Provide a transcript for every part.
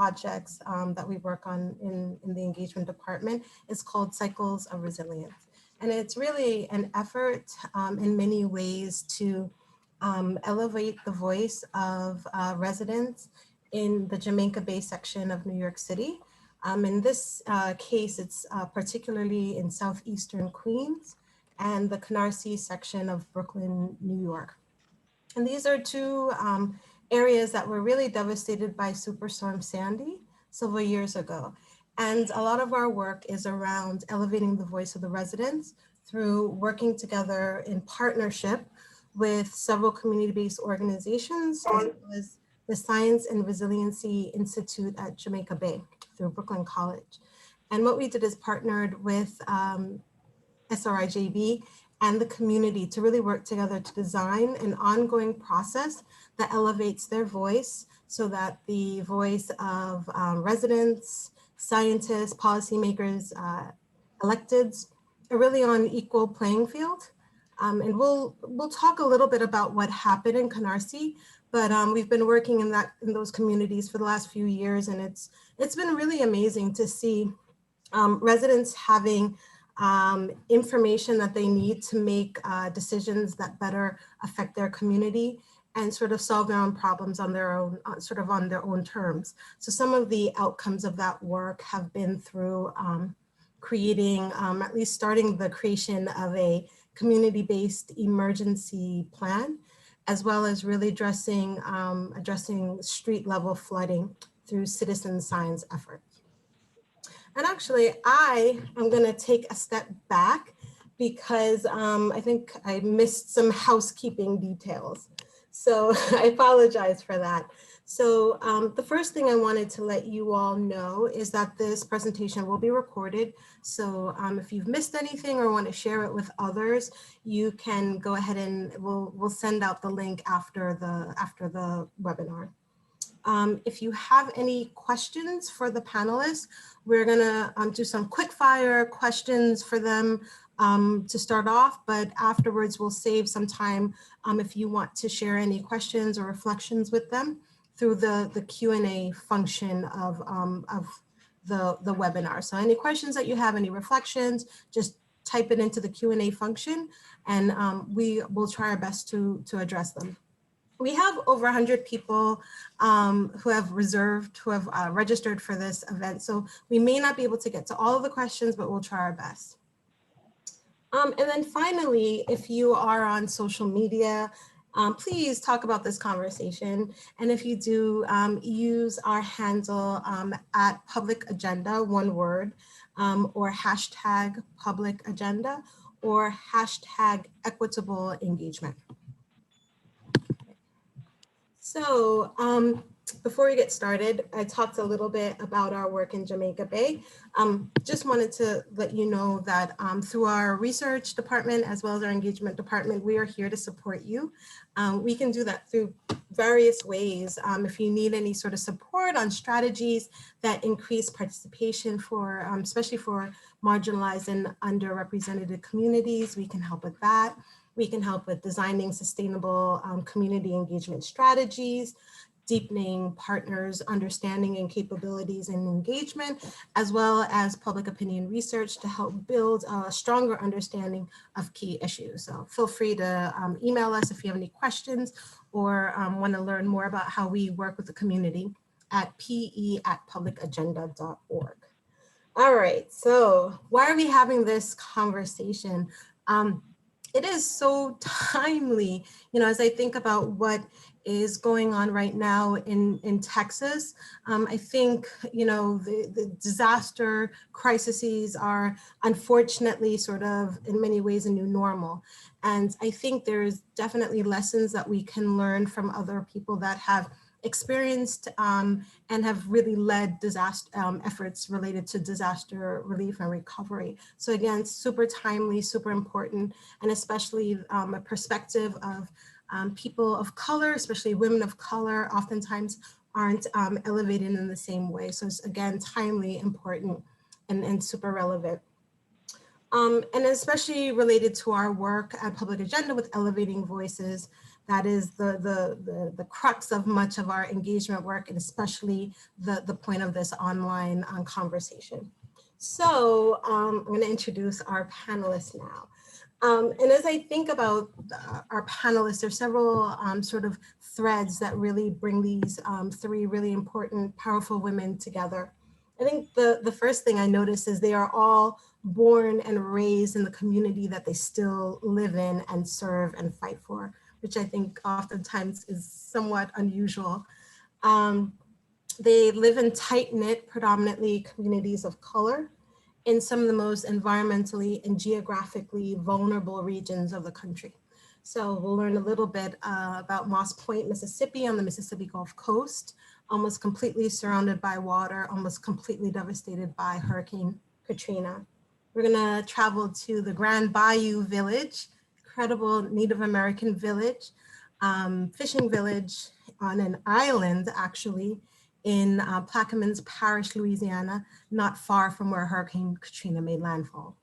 projects that we work on in the engagement department is called Cycles of Resilience. And it's really an effort in many ways to elevate the voice of residents in the Jamaica Bay section of New York City. In this case, it's particularly in southeastern Queens and the Canarsie section of Brooklyn, New York. And these are two areas that were really devastated by Superstorm Sandy several years ago. And a lot of our work is around elevating the voice of the residents through working together in partnership with several community-based organizations, as well as the Science and Resiliency Institute at Jamaica Bay through Brooklyn College. And what we did is partnered with SRIJB and the community to really work together to design an ongoing process that elevates their voice so that the voice of residents, scientists, policymakers, electeds are really on equal playing field. And we'll talk a little bit about what happened in Canarsie, but we've been working in those communities for the last few years, and it's been really amazing to see residents having information that they need to make decisions that better affect their community and sort of solve their own problems on their own, sort of on their own terms. So some of the outcomes of that work have been through creating, at least starting the creation of a community-based emergency plan, as well as really addressing street level flooding through citizen science efforts. And actually, I am going to take a step back because I think I missed some housekeeping details. So I apologize for that. So the first thing I wanted to let you all know is that this presentation will be recorded. So if you've missed anything or want to share it with others, you can go ahead and we'll send out the link after the webinar. If you have any questions for the panelists, we're gonna do some quick fire questions for them to start off, but afterwards we'll save some time if you want to share any questions or reflections with them through the Q&A function of the webinar. So any questions that you have, any reflections, just type it into the Q&A function and we will try our best to address them. We have over 100 people who have registered for this event. So we may not be able to get to all of the questions, but we'll try our best. And then finally, if you are on social media, please talk about this conversation. And if you do, use our handle at public agenda, one word, or hashtag public agenda, or hashtag equitable engagement. So before we get started, I talked a little bit about our work in Jamaica Bay. Just wanted to let you know that through our research department, as well as our engagement department, we are here to support you. We can do that through various ways. If you need any sort of support on strategies that increase participation for, especially for marginalized and underrepresented communities, we can help with that. We can help with designing sustainable community engagement strategies, deepening partners' understanding and capabilities and engagement, as well as public opinion research to help build a stronger understanding of key issues. So feel free to email us if you have any questions or want to learn more about how we work with the community at pe@publicagenda.org. All right, so why are we having this conversation? It is so timely, as I think about what is going on right now in Texas. I think, the disaster crises are unfortunately sort of in many ways a new normal. And I think there's definitely lessons that we can learn from other people that have experienced and have really led disaster efforts related to disaster relief and recovery. So again, super timely, super important, and especially a perspective of people of color, especially women of color, oftentimes aren't elevated in the same way. So it's again, timely, important, and super relevant. And especially related to our work at Public Agenda with elevating voices that is the crux of much of our engagement work, and especially the point of this online conversation. So I'm going to introduce our panelists now. And as I think about our panelists, there's several sort of threads that really bring these three really important, powerful women together. I think the first thing I notice is they are all born and raised in the community that they still live in and serve and fight for, which I think oftentimes is somewhat unusual. They live in tight-knit, predominantly communities of color in some of the most environmentally and geographically vulnerable regions of the country. So we'll learn a little bit about Moss Point, Mississippi, on the Mississippi Gulf Coast, almost completely surrounded by water, almost completely devastated by Hurricane Katrina. We're gonna travel to the Grand Bayou Village, incredible Native American village, fishing village on an island, actually, in Plaquemines Parish, Louisiana, not far from where Hurricane Katrina made landfall.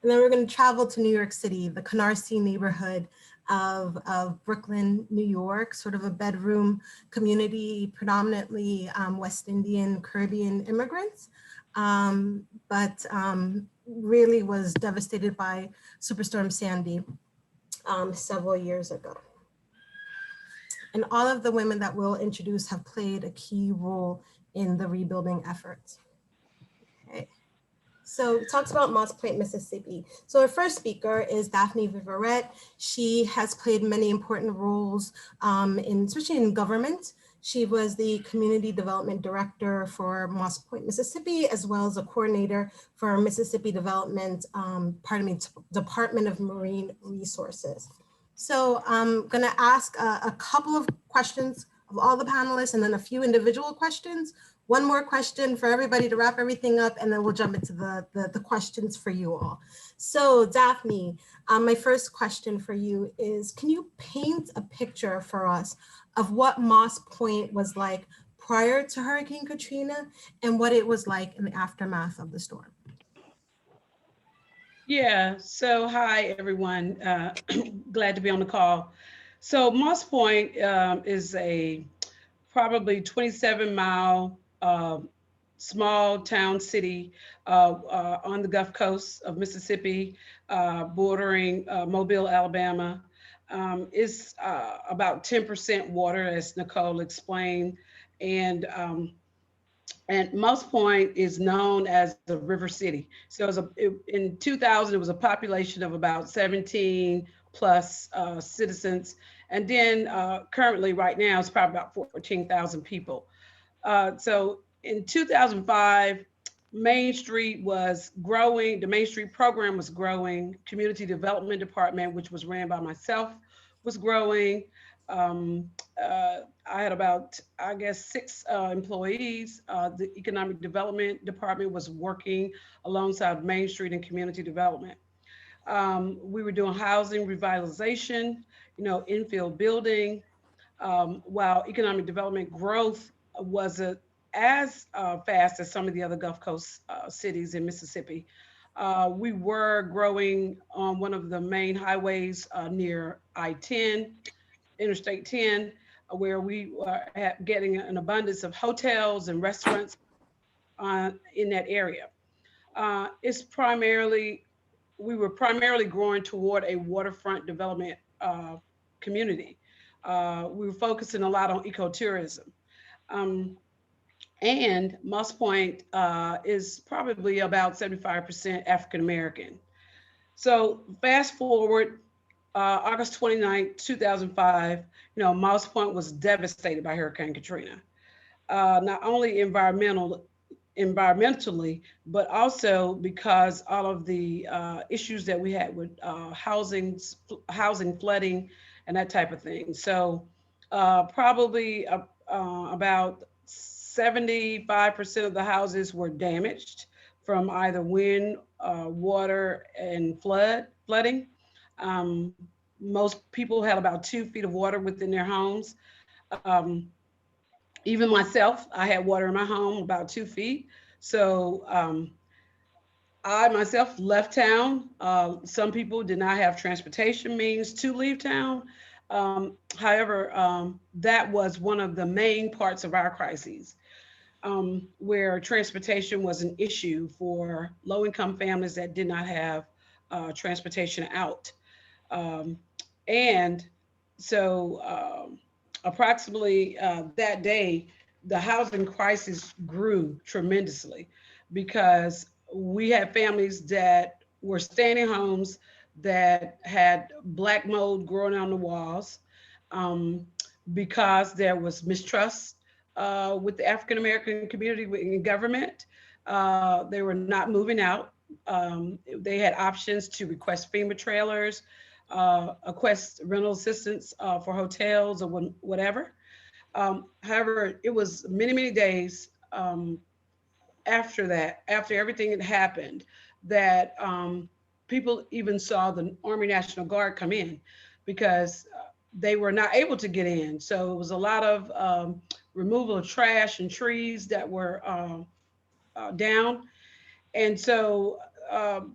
And then we're going to travel to New York City, the Canarsie neighborhood of Brooklyn, New York, sort of a bedroom community, predominantly West Indian, Caribbean immigrants, but really was devastated by Superstorm Sandy several years ago. And all of the women that we'll introduce have played a key role in the rebuilding efforts. Okay. So it talks about Moss Point, Mississippi. So our first speaker is Daphne Viverette. She has played many important roles, especially in government. She was the Community Development Director for Moss Point, Mississippi, as well as a coordinator for Mississippi Development, Department of Marine Resources. So I'm gonna ask a couple of questions of all the panelists and then a few individual questions. One more question for everybody to wrap everything up, and then we'll jump into the questions for you all. So Daphne, my first question for you is, can you paint a picture for us of what Moss Point was like prior to Hurricane Katrina and what it was like in the aftermath of the storm? Yeah, so hi everyone, glad to be on the call. So Moss Point is a probably 27-mile small town city on the Gulf Coast of Mississippi, bordering Mobile, Alabama. It's about 10% water, as Nicole explained, and Moss Point is known as the River City. So in 2000, it was a population of about 17 plus citizens. And then currently right now, it's probably about 14,000 people. So in 2005, Main Street was growing. The Main Street program was growing. Community Development Department, which was ran by myself, was growing. I had about, I guess, 6 employees. The Economic Development Department was working alongside Main Street and Community Development. We were doing housing revitalization, infill building, while economic development growth wasn't as fast as some of the other Gulf Coast cities in Mississippi. We were growing on one of the main highways near I-10, Interstate 10, where we were getting an abundance of hotels and restaurants in that area. We were primarily growing toward a waterfront development community. We were focusing a lot on ecotourism. And Moss Point is probably about 75% African American. So fast forward, August 29th, 2005, Moss Point was devastated by Hurricane Katrina. Not only environmentally, but also because all of the issues that we had with housing flooding, and that type of thing. So probably about 75% of the houses were damaged from either wind, water, and flooding. Most people had about 2 feet of water within their homes. Even myself, I had water in my home about 2 feet. So I myself left town. Some people did not have transportation means to leave town. However, that was one of the main parts of our crises, where transportation was an issue for low-income families that did not have transportation out. Um, and so approximately that day, the housing crisis grew tremendously because we had families that were staying in homes that had black mold growing on the walls, um, because there was mistrust with the African American community in government. They were not moving out. They had options to request FEMA trailers, request rental assistance for hotels or whatever. However, it was many, many days after that, after everything had happened, that people even saw the Army National Guard come in because they were not able to get in. So it was a lot of removal of trash and trees that were down. And so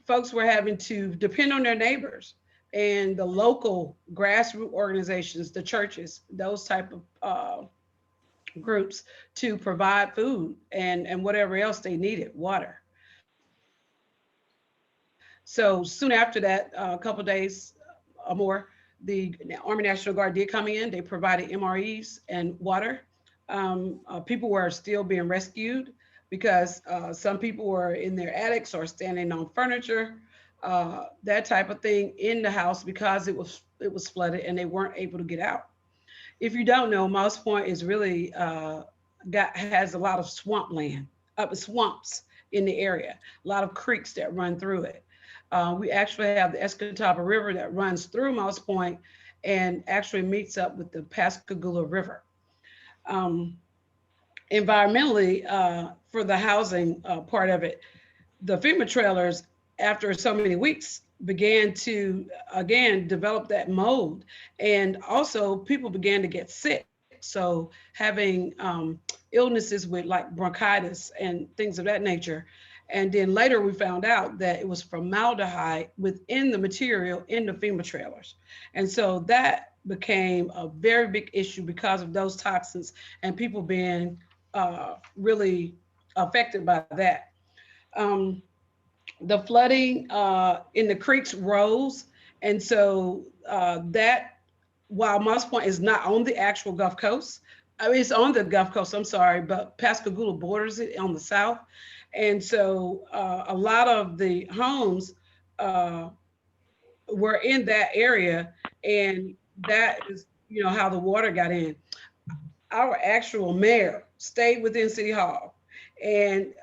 folks were having to depend on their neighbors and the local grassroots organizations, the churches, those type of groups to provide food and whatever else they needed, water. So soon after that, a couple days or more, the Army National Guard did come in. They provided MREs and water. People were still being rescued because some people were in their attics or standing on furniture, that type of thing in the house because it was flooded and they weren't able to get out. If you don't know, Moss Point is really has a lot of swampland, swamps in the area, a lot of creeks that run through it. We actually have the Escatawpa River that runs through Moss Point and actually meets up with the Pascagoula River. Um, Environmentally, for the housing part of it, the FEMA trailers, after so many weeks, began to again develop that mold, and also people began to get sick. So having illnesses with like bronchitis and things of that nature. And then later we found out that it was formaldehyde within the material in the FEMA trailers. And so that became a very big issue because of those toxins and people being really affected by that. Um, the flooding in the creeks rose. And so that, while Moss Point is not on the actual Gulf Coast, I mean, it's on the Gulf Coast, I'm sorry, but Pascagoula borders it on the south. And so a lot of the homes uh, were in that area. And that is, how the water got in. Our actual mayor stayed within City Hall and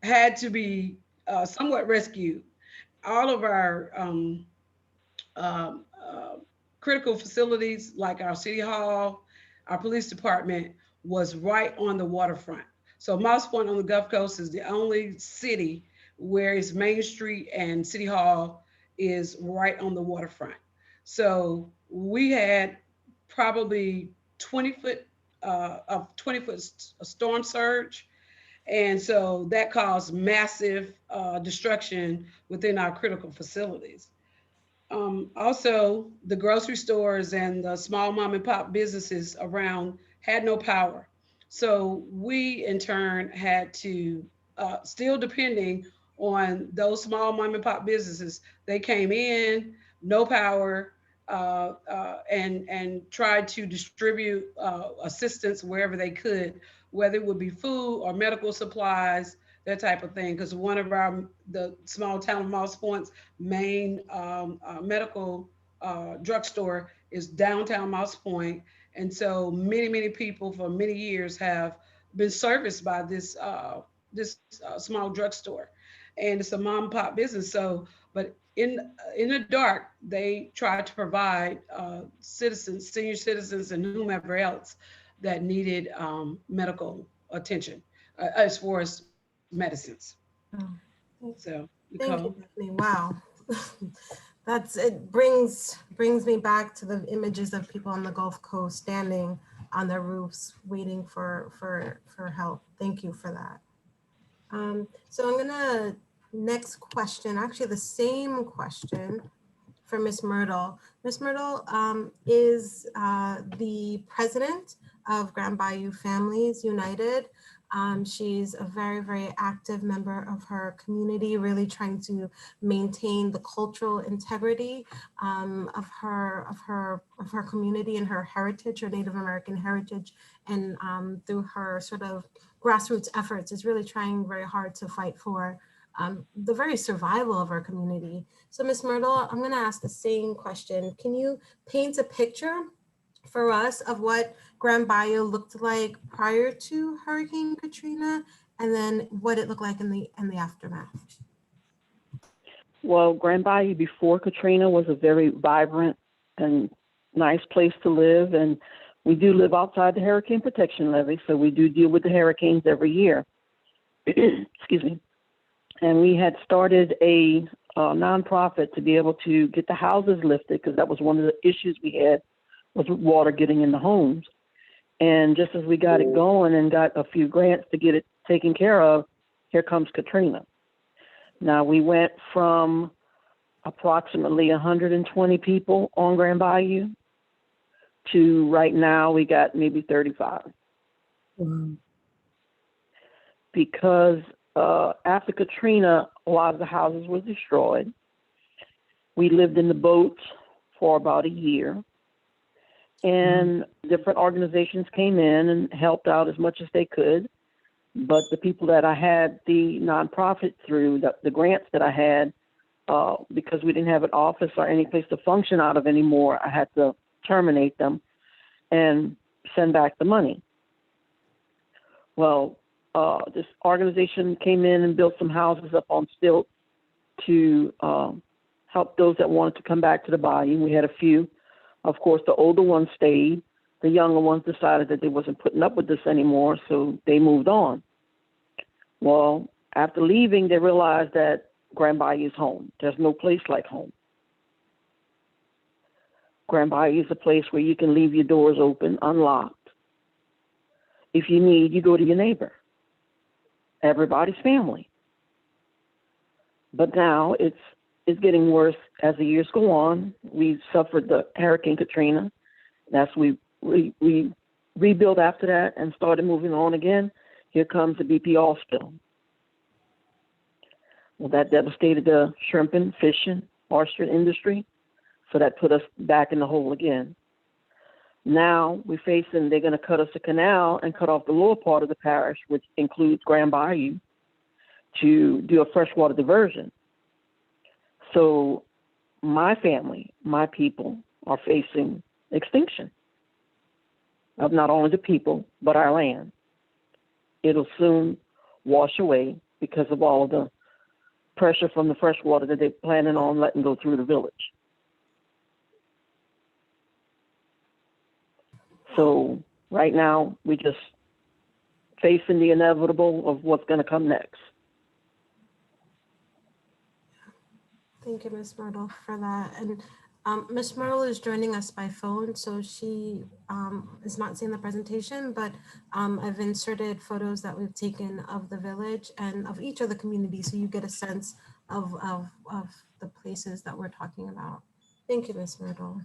had to be somewhat rescued. All of our um, uh, critical facilities, like our City Hall, our police department, was right on the waterfront. So Moss Point on the Gulf Coast is the only city where its Main Street and City Hall is right on the waterfront. So we had probably 20 foot of 20-foot storm surge, and so that caused massive destruction within our critical facilities. Also, the grocery stores and the small mom and pop businesses around had no power. So we, in turn, had to, still depending on those small mom and pop businesses, they came in, no power, and tried to distribute assistance wherever they could, whether it would be food or medical supplies, that type of thing. Because one of the small town of Moss Point's main medical drugstore is downtown Moss Point. And so many, many people for many years have been serviced by this small drugstore, and it's a mom and pop business. So, but in the dark, they try to provide citizens, senior citizens, and whomever else that needed medical attention as far as medicines. Oh, So, Nicole. thank you, Daphne. Wow. It brings me back to the images of people on the Gulf Coast standing on their roofs waiting for help. Thank you for that. So I'm gonna next question, actually the same question for Miss Myrtle. Miss Myrtle is the president of Grand Bayou Families United. She's a very, very active member of her community, really trying to maintain the cultural integrity of her community and her heritage, her Native American heritage, and through her sort of grassroots efforts, is really trying very hard to fight for the very survival of our community. So, Ms. Myrtle, I'm going to ask the same question. Can you paint a picture for us of what Grand Bayou looked like prior to Hurricane Katrina, and then what it looked like in the aftermath? Well, Grand Bayou before Katrina was a very vibrant and nice place to live, and we do live outside the hurricane protection levee, so we do deal with the hurricanes every year. Excuse me. And we had started a nonprofit to be able to get the houses lifted, because that was one of the issues we had, was water getting in the homes. And just as we got it going and got a few grants to get it taken care of, here comes Katrina. Now, we went from approximately 120 people on Grand Bayou to right now we got maybe 35. Because after Katrina, a lot of the houses were destroyed. We lived in the boats for about a year. And different organizations came in and helped out as much as they could. But the people that I had the nonprofit through, the grants that I had, because we didn't have an office or any place to function out of anymore, I had to terminate them and send back the money. Well, this organization came in and built some houses up on stilts to help those that wanted to come back to the bayou. We had a few. Of course, the older ones stayed. The younger ones decided that they wasn't putting up with this anymore, so they moved on. Well, after leaving, they realized that Grand Bayou is home. There's no place like home. Grand Bayou is a place where you can leave your doors open, unlocked. If you need, you go to your neighbor. Everybody's family. But now it's getting worse as the years go on. We suffered the Hurricane Katrina. That's we rebuilt after that and started moving on again. Here comes the BP spill. Well, that devastated the shrimping, fishing, oyster industry. So that put us back in the hole again. Now we're facing, they're going to cut us a canal and cut off the lower part of the parish, which includes Grand Bayou, to do a freshwater diversion. So my family, my people are facing extinction of not only the people, but our land. It'll soon wash away because of all of the pressure from the fresh water that they're planning on letting go through the village. So right now, we're just facing the inevitable of what's going to come next. Thank you, Ms. Myrtle, for that. And Ms. Myrtle is joining us by phone, so she is not seeing the presentation, but I've inserted photos that we've taken of the village and of each of the communities, so you get a sense of the places that we're talking about. Thank you, Ms. Myrtle.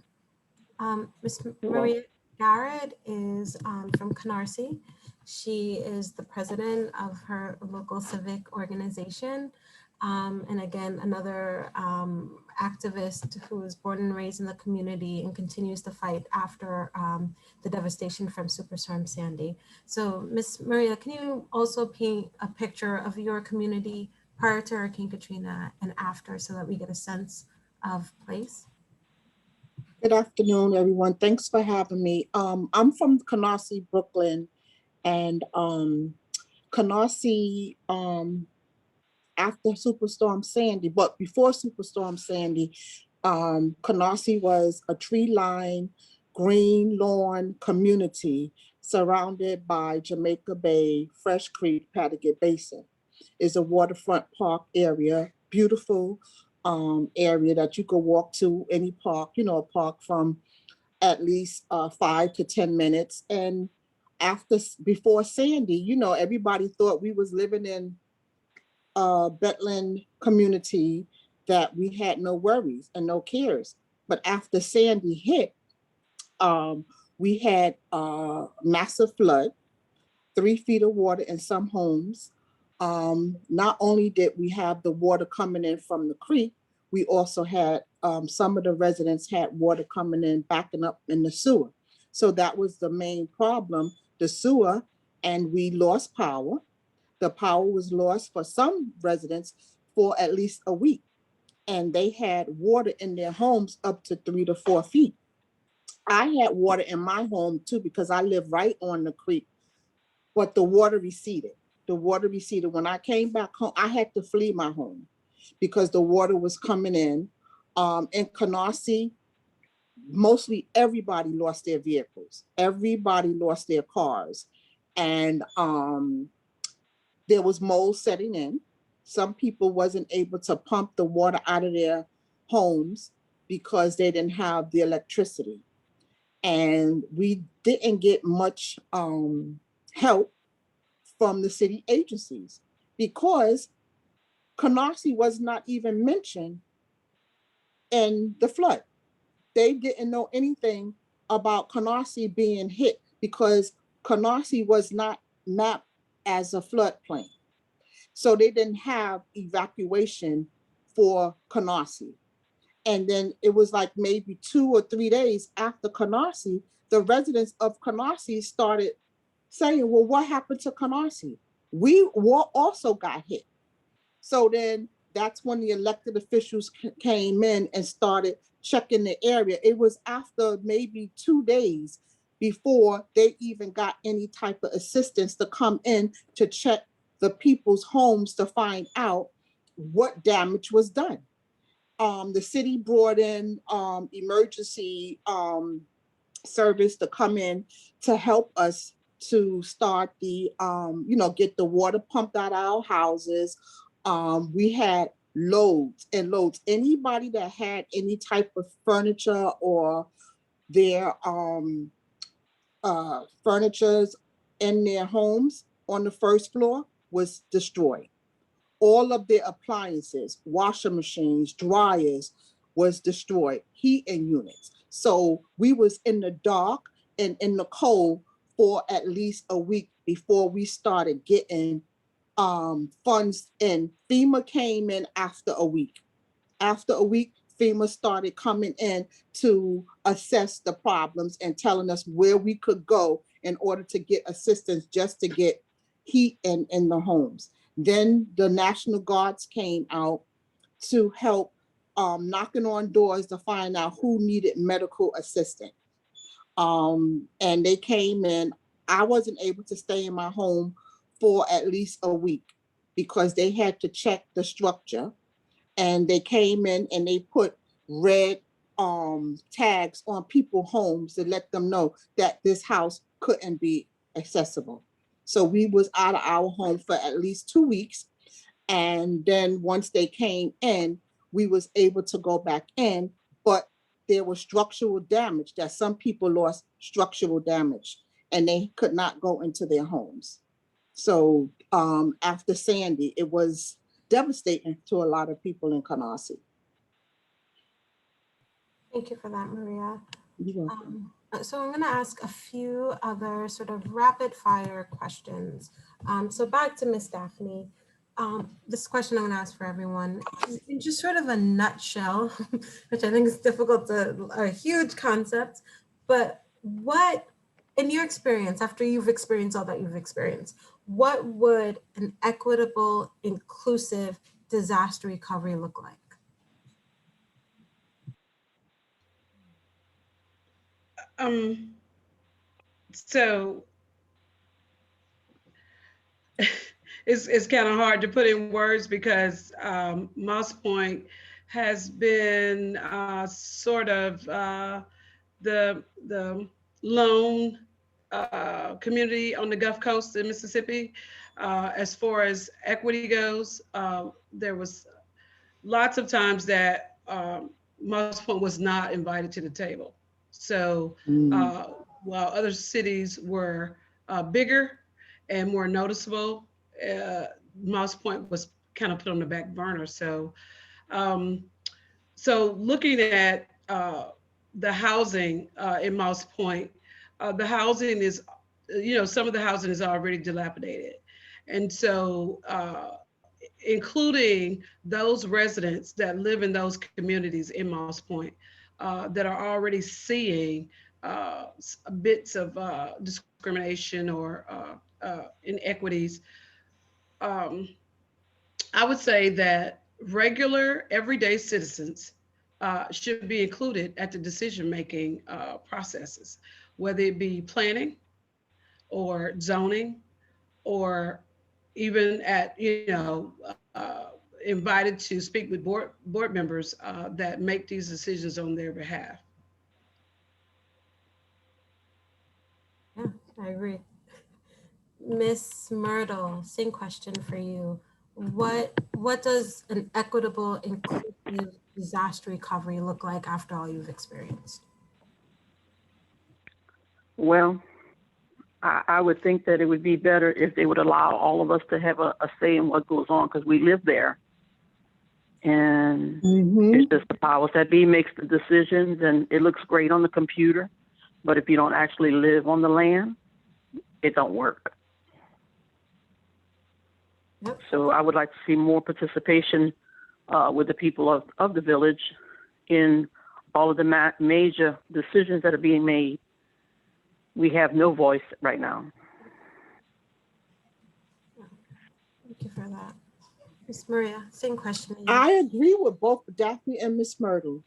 Ms. Maria Garrett is from Canarsie. She is the president of her local civic organization. And again, another activist who was born and raised in the community and continues to fight after the devastation from Superstorm Sandy. So Ms. Maria, can you also paint a picture of your community prior to Hurricane Katrina and after, so that we get a sense of place? Good afternoon, everyone. Thanks for having me. I'm from Canarsie, Brooklyn, and Canarsie, after Superstorm Sandy, but before Superstorm Sandy, Canarsie was a tree-lined, green lawn community surrounded by Jamaica Bay, Fresh Creek, Patrick Basin. It's a waterfront park area, beautiful area that you could walk to any park, you know, a park from at least 5 to 10 minutes. And before Sandy, you know, everybody thought we was living in Bethlehem community that we had no worries and no cares. But after Sandy hit, we had a massive flood, 3 feet of water in some homes. Not only did we have the water coming in from the creek, we also had some of the residents had water coming in, backing up in the sewer. So that was the main problem, the sewer, and we lost power. The power was lost for some residents for at least a week, and they had water in their homes up to 3 to 4 feet. I had water in my home too because I live right on the creek, but the water receded. The water receded. When I came back home, I had to flee my home because the water was coming in. In Canarsie, mostly everybody lost their vehicles. Everybody lost their cars. And there was mold setting in. Some people wasn't able to pump the water out of their homes because they didn't have the electricity. And we didn't get much help from the city agencies because Canarsie was not even mentioned in the flood. They didn't know anything about Canarsie being hit because Canarsie was not mapped as a floodplain. So they didn't have evacuation for Canarsie. And then it was like maybe 2 or 3 days after Canarsie, the residents of Canarsie started saying, well, what happened to Canarsie? We also got hit. So then that's when the elected officials came in and started checking the area. It was after maybe 2 days before they even got any type of assistance to come in to check the people's homes to find out what damage was done. The city brought in emergency service to come in to help us to start the, get the water pumped out of our houses. We had loads and loads. Anybody that had any type of furniture or their furnitures in their homes on the first floor was destroyed. All of their appliances, washing machines, dryers was destroyed, heating units. So we was in the dark and in the cold for at least a week before we started getting funds in. FEMA came in after a week. After a week, FEMA started coming in to assess the problems and telling us where we could go in order to get assistance just to get heat in the homes. Then the National Guards came out to help knocking on doors to find out who needed medical assistance. And they came in. I wasn't able to stay in my home for at least a week because they had to check the structure. And they came in and they put red tags on people's homes to let them know that this house couldn't be accessible. So we was out of our home for at least 2 weeks. And then once they came in, we was able to go back in, but there was structural damage that some people lost structural damage and they could not go into their homes. So after Sandy, it was devastating to a lot of people in Canarsie. Thank you for that, Maria. You're welcome. So I'm going to ask a few other sort of rapid fire questions. So back to Miss Daphne. This question I'm going to ask for everyone in just sort of a nutshell, which I think is difficult to a huge concept, but what, in your experience, after you've experienced all that you've experienced, what would an equitable, inclusive disaster recovery look like? So it's kind of hard to put in words because Moss Point has been sort of the lone community on the Gulf Coast in Mississippi. As far as equity goes, there was lots of times that Moss Point was not invited to the table. So while other cities were bigger and more noticeable, Moss Point was kind of put on the back burner. So So looking at the housing in Moss Point, the housing is, some of the housing is already dilapidated. And so including those residents that live in those communities in Moss Point that are already seeing bits of discrimination or inequities, I would say that regular, everyday citizens should be included at the decision-making processes, whether it be planning or zoning, or even at, invited to speak with board members that make these decisions on their behalf. Yeah, I agree. Miss Myrtle, same question for you. What does an equitable, inclusive disaster recovery look like after all you've experienced? Well, I would think that it would be better if they would allow all of us to have a say in what goes on, because we live there. And it's just the powers that be makes the decisions, and it looks great on the computer. But if you don't actually live on the land, it don't work. Yep. So I would like to see more participation with the people of the village in all of the major decisions that are being made. We have no voice right now. Thank you for that. Miss Maria, same question. I agree with both Daphne and Miss Myrtle,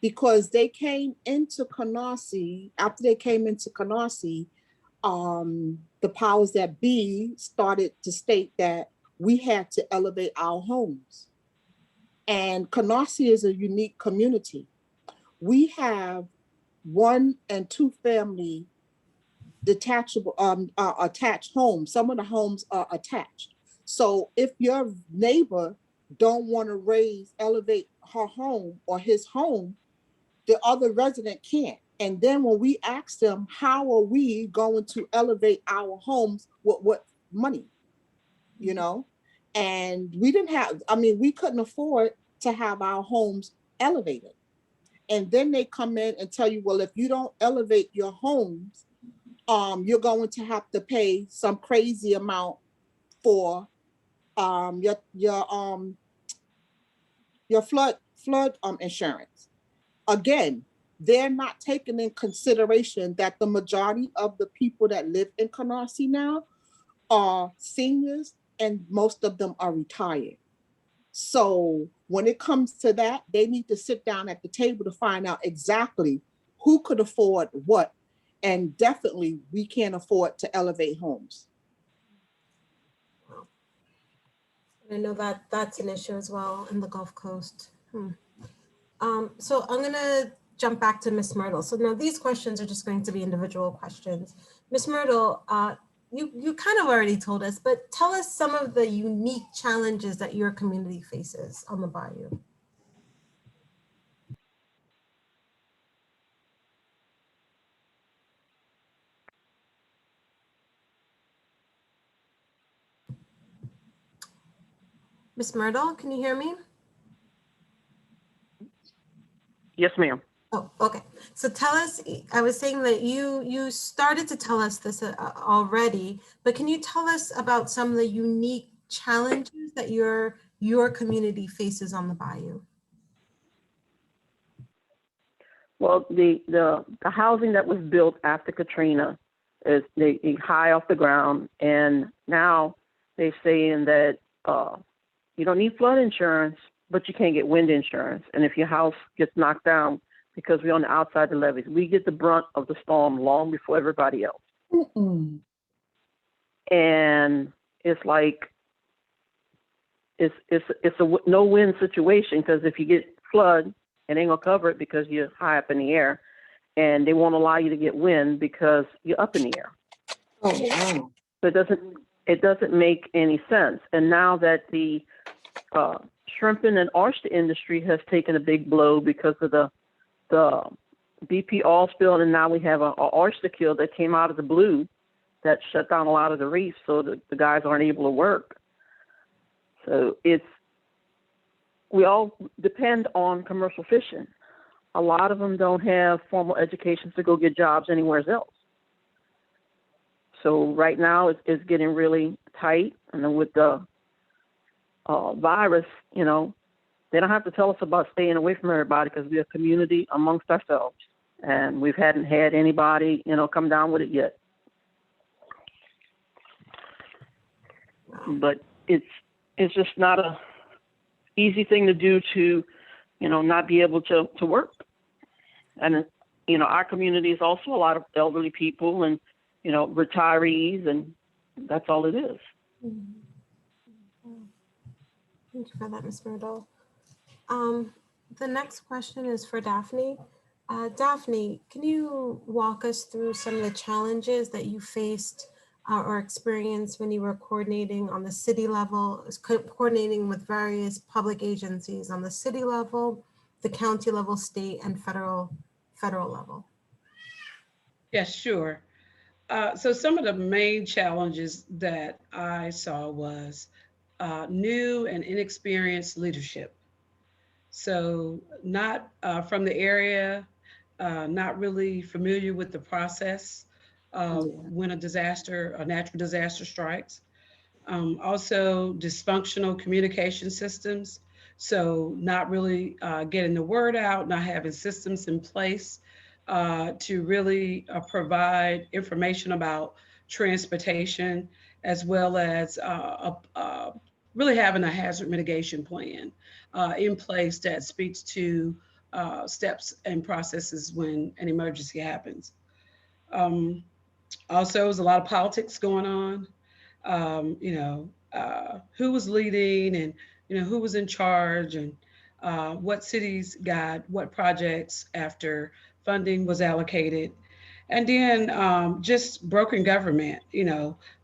because they came into Canarsie, after they came into Canarsie, the powers that be started to state that we had to elevate our homes. And Canarsie is a unique community. We have 1 and 2 family detachable, attached homes. Some of the homes are attached. So if your neighbor don't want to elevate her home or his home, the other resident can't. And then when we ask them, how are we going to elevate our homes with what money, And we didn't have, we couldn't afford to have our homes elevated. And then they come in and tell you, well, if you don't elevate your homes, you're going to have to pay some crazy amount for your flood insurance. Again, they're not taking in consideration that the majority of the people that live in Canarsie now are seniors, and most of them are retired. So when it comes to that, they need to sit down at the table to find out exactly who could afford what. And definitely we can't afford to elevate homes. I know that that's an issue as well in the Gulf Coast. So I'm gonna jump back to Miss Myrtle. So now these questions are just going to be individual questions. Miss Myrtle, you kind of already told us, but tell us some of the unique challenges that your community faces on the bayou. Miss Myrtle, can you hear me? Yes, ma'am. Oh, okay. So tell us, I was saying that you started to tell us this already, but can you tell us about some of the unique challenges that your community faces on the bayou? Well, the housing that was built after Katrina is high off the ground, and now they're saying that you don't need flood insurance, but you can't get wind insurance. And if your house gets knocked down, because we're on the outside the levees, we get the brunt of the storm long before everybody else. And it's like it's a no-win situation, because if you get flood, it ain't gonna cover it because you're high up in the air, and they won't allow you to get wind because you're up in the air. Oh, wow. So it doesn't make any sense. And now that the shrimping and oyster industry has taken a big blow because of the BP oil spill, and now we have a oyster kill that came out of the blue that shut down a lot of the reefs, so the guys aren't able to work. So we all depend on commercial fishing. A lot of them don't have formal educations to go get jobs anywhere else. So right now it's getting really tight, and then with the virus, you know, they don't have to tell us about staying away from everybody because we're a community amongst ourselves, and we hadn't had anybody, you know, come down with it yet. But it's just not a easy thing to do to, you know, not be able to work. And, you know, our community is also a lot of elderly people and, you know, retirees, and that's all it is. Thank you for that, Ms. Myrtle. The next question is for Daphne. Daphne, can you walk us through some of the challenges that you faced or experienced when you were coordinating on the city level, coordinating with various public agencies on the city level, the county level, state, and federal level? Yes, sure. So some of the main challenges that I saw was new and inexperienced leadership. So not from the area, not really familiar with the process when a natural disaster strikes. Also dysfunctional communication systems. So not really getting the word out, not having systems in place to really provide information about transportation, as well as really having a hazard mitigation plan in place that speaks to steps and processes when an emergency happens. Also, there's a lot of politics going on. Who was leading, and who was in charge, and what cities got what projects after funding was allocated. And then just broken government,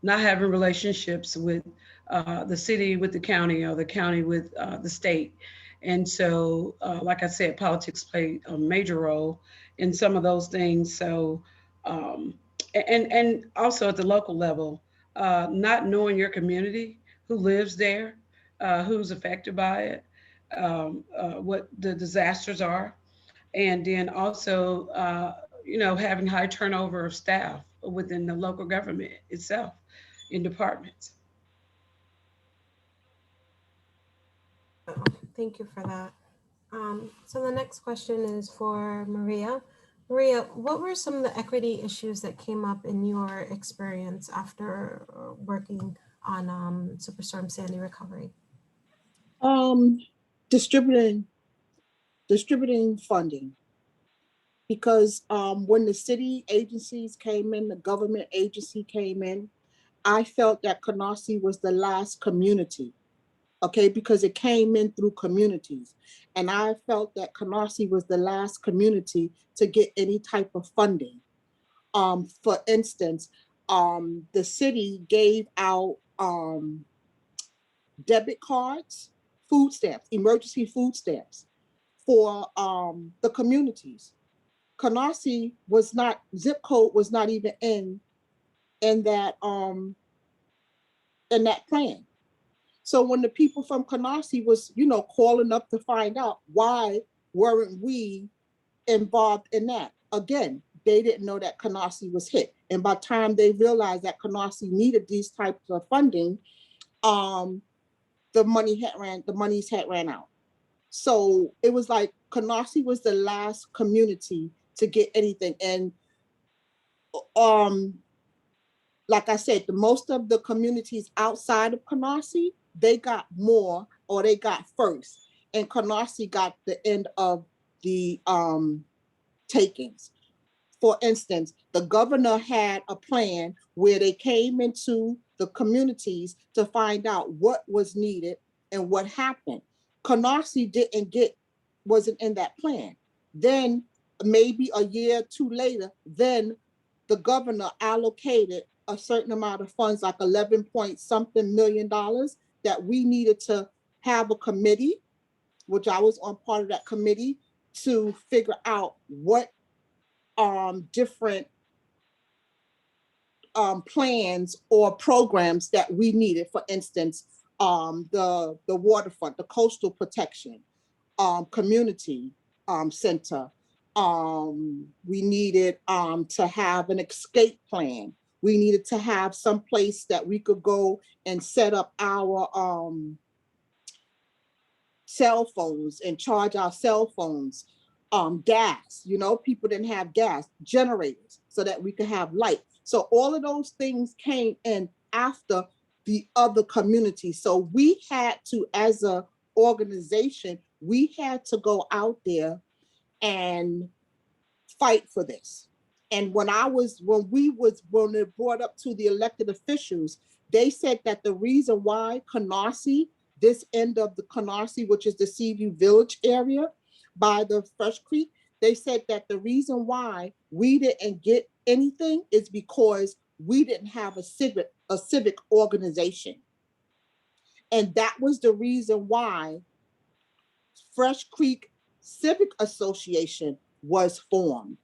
not having relationships with the city with the county, or the county with the state. And so, like I said, politics play a major role in some of those things. So, and also at the local level, not knowing your community, who lives there, who's affected by it, what the disasters are, and then also, having high turnover of staff within the local government itself in departments. Thank you for that. So the next question is for Maria. Maria, what were some of the equity issues that came up in your experience after working on Superstorm Sandy recovery? Distributing funding, because when the city agencies came in, the government agency came in, I felt that Canarsie was the last community, okay, because it came in through communities. And I felt that Canarsie was the last community to get any type of funding. For instance, the city gave out debit cards, food stamps, emergency food stamps for the communities. Canarsie was not, zip code was not even in that plan. So when the people from Canarsie was, calling up to find out why weren't we involved in that, again, they didn't know that Canarsie was hit. And by the time they realized that Canarsie needed these types of funding, the monies had ran out. So it was like Canarsie was the last community to get anything. And like I said, most of the communities outside of Canarsie, they got more, or they got first. And Canarsie got the end of the takings. For instance, the governor had a plan where they came into the communities to find out what was needed and what happened. Canarsie wasn't in that plan. Then maybe a year or two later, then the governor allocated a certain amount of funds, like 11 point something million dollars, that we needed to have a committee, which I was on part of that committee, to figure out what different plans or programs that we needed. For instance, the waterfront, the coastal protection, community center. We needed to have an escape plan. We needed to have some place that we could go and set up our cell phones and charge our cell phones. Gas, you know, people didn't have gas, generators, so that we could have light. So all of those things came in after the other community. So we had to, as a organization, we had to go out there and fight for this. And when it brought up to the elected officials, they said that the reason why Canarsie, this end of the Canarsie, which is the Seaview Village area by the Fresh Creek, they said that the reason why we didn't get anything is because we didn't have a civic organization. And that was the reason why Fresh Creek Civic Association was formed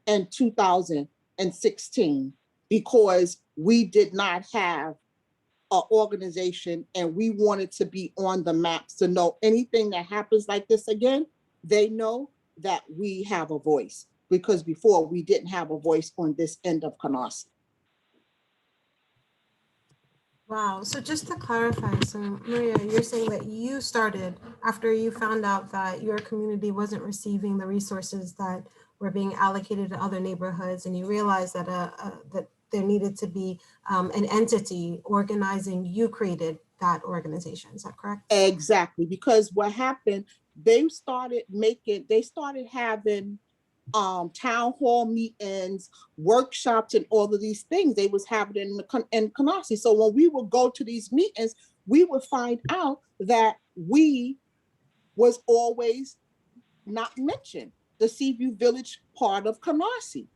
in 2016, because we did not have an organization, and we wanted to be on the maps to know anything that happens like this again, they know that we have a voice, because before we didn't have a voice on this end of Canarsie. Wow. So just to clarify, so Maria, you're saying that you started after you found out that your community wasn't receiving the resources that were being allocated to other neighborhoods, and you realized that that there needed to be an entity organizing. You created that organization. Is that correct? Exactly, because what happened, they started having town hall meetings, workshops, and all of these things. They was happening in Canarsie. So when we would go to these meetings, we would find out that we was always not mentioned, the Seaview Village part of Canarsie.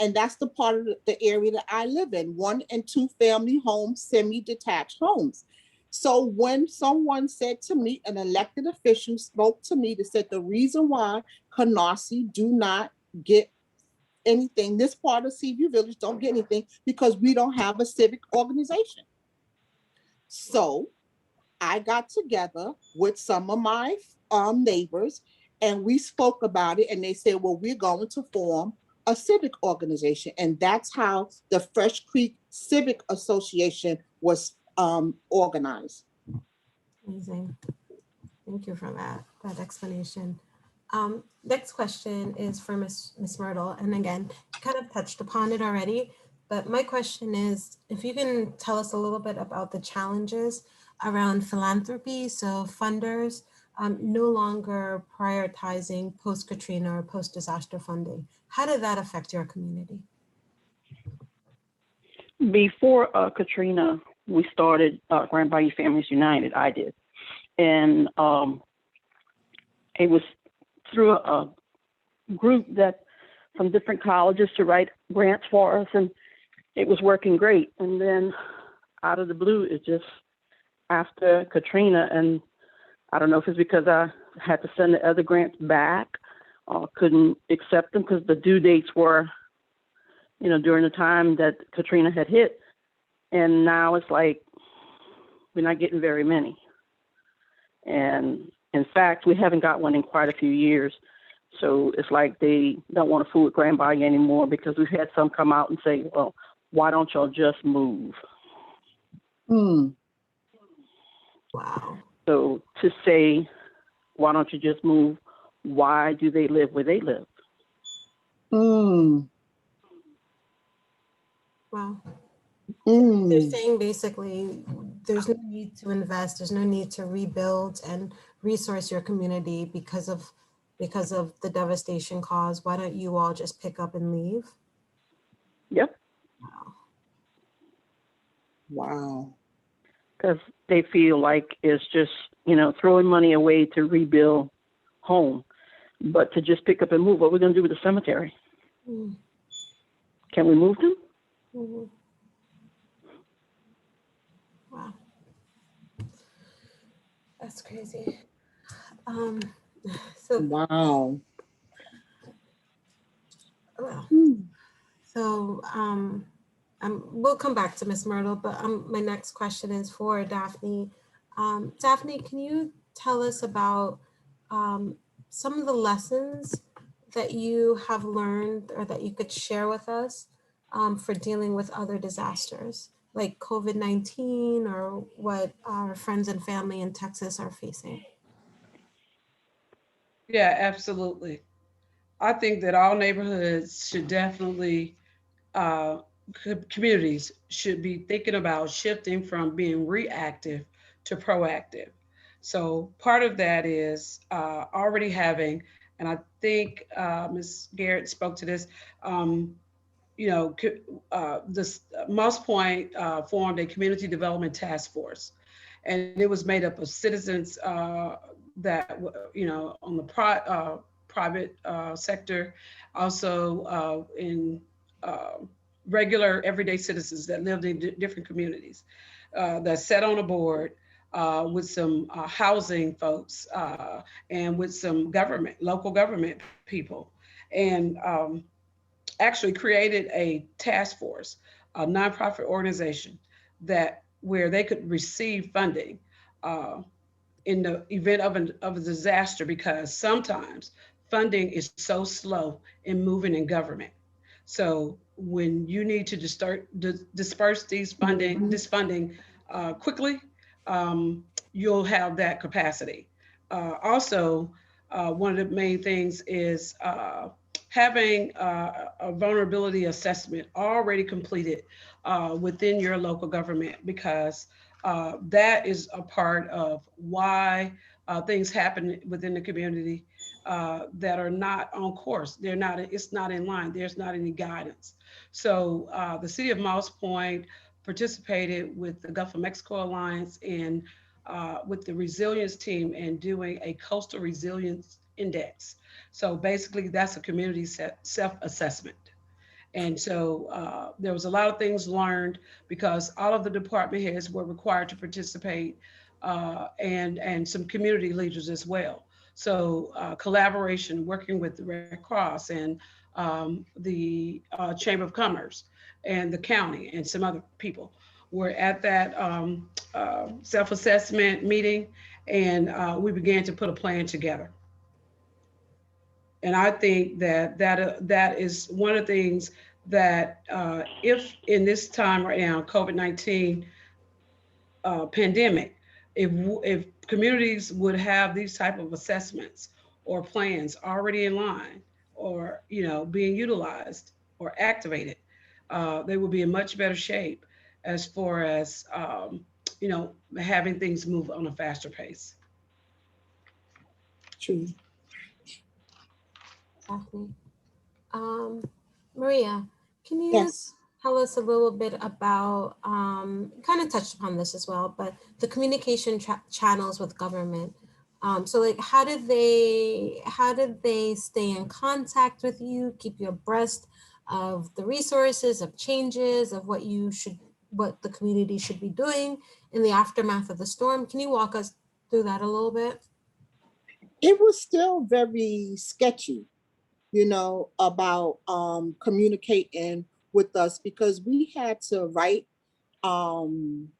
And that's the part of the area that I live in, 1 and 2 family homes, semi-detached homes. So when someone said to me, an elected official spoke to me, that said the reason why Canarsie do not get anything, this part of Seaview Village don't get anything, because we don't have a civic organization. So I got together with some of my neighbors, and we spoke about it, and they said, well, we're going to form a civic organization. And that's how the Fresh Creek Civic Association was organized. Amazing. Thank you for that explanation. Next question is for Miss Myrtle. And again, you kind of touched upon it already, but my question is, if you can tell us a little bit about the challenges around philanthropy, so funders no longer prioritizing post-Katrina or post-disaster funding. How did that affect your community? Before Katrina, we started Grand Bayou Families United. I did. And it was through a group that from different colleges to write grants for us, and it was working great. And then out of the blue, it just, after Katrina, and I don't know if it's because I had to send the other grants back or couldn't accept them because the due dates were, you know, during the time that Katrina had hit. And now it's like, we're not getting very many. And in fact, we haven't got one in quite a few years. So it's like they don't want to fool with Grand Bayou anymore, because we've had some come out and say, well, why don't y'all just move? Wow. So to say, why don't you just move? Why do they live where they live? Wow. They're saying basically there's no need to invest, there's no need to rebuild and resource your community because of the devastation caused. Why don't you all just pick up and leave? Yep. Wow. Because they feel like it's just, you know, throwing money away to rebuild home. But to just pick up and move, what are we going to do with the cemetery? Can we move them? Wow. That's crazy. So Wow. We'll come back to Miss Myrtle, but my next question is for Daphne. Daphne, can you tell us about some of the lessons that you have learned or that you could share with us for dealing with other disasters like COVID-19 or what our friends and family in Texas are facing? Yeah, absolutely. I think that all neighborhoods should definitely, uh, communities should be thinking about shifting from being reactive to proactive. So part of that is already having, and I think Ms. Garrett spoke to this. Um, this Moss Point formed a community development task force, and it was made up of citizens on the private sector, also in uh, regular everyday citizens that lived in different communities that sat on a board with some housing folks and with some local government people, and actually created a task force, a nonprofit organization that where they could receive funding uh, in the event of a disaster, because sometimes funding is so slow in moving in government. So when you need to just start disperse this funding quickly, you'll have that capacity. Also, one of the main things is having a vulnerability assessment already completed within your local government, because that is a part of why things happen within the community that are not on course. They're not. It's not in line. There's not any guidance. So the city of Moss Point participated with the Gulf of Mexico Alliance and with the resilience team and doing a coastal resilience index. So basically, that's a community self-assessment. And so there was a lot of things learned because all of the department heads were required to participate, and some community leaders as well. So collaboration, working with the Red Cross and the Chamber of Commerce and the county and some other people were at that self-assessment meeting, and we began to put a plan together. And I think that is one of the things that if in this time right now, COVID-19 pandemic, if communities would have these type of assessments or plans already in line, or being utilized or activated, they would be in much better shape as far as having things move on a faster pace. True. Daphne. Maria, can you Yes. tell us a little bit about, kind of touched upon this as well, but the communication channels with government. So like, how did they stay in contact with you, keep you abreast of the resources, of changes, of what the community should be doing in the aftermath of the storm? Can you walk us through that a little bit? It was still very sketchy, about communicating with us, because we had to write um,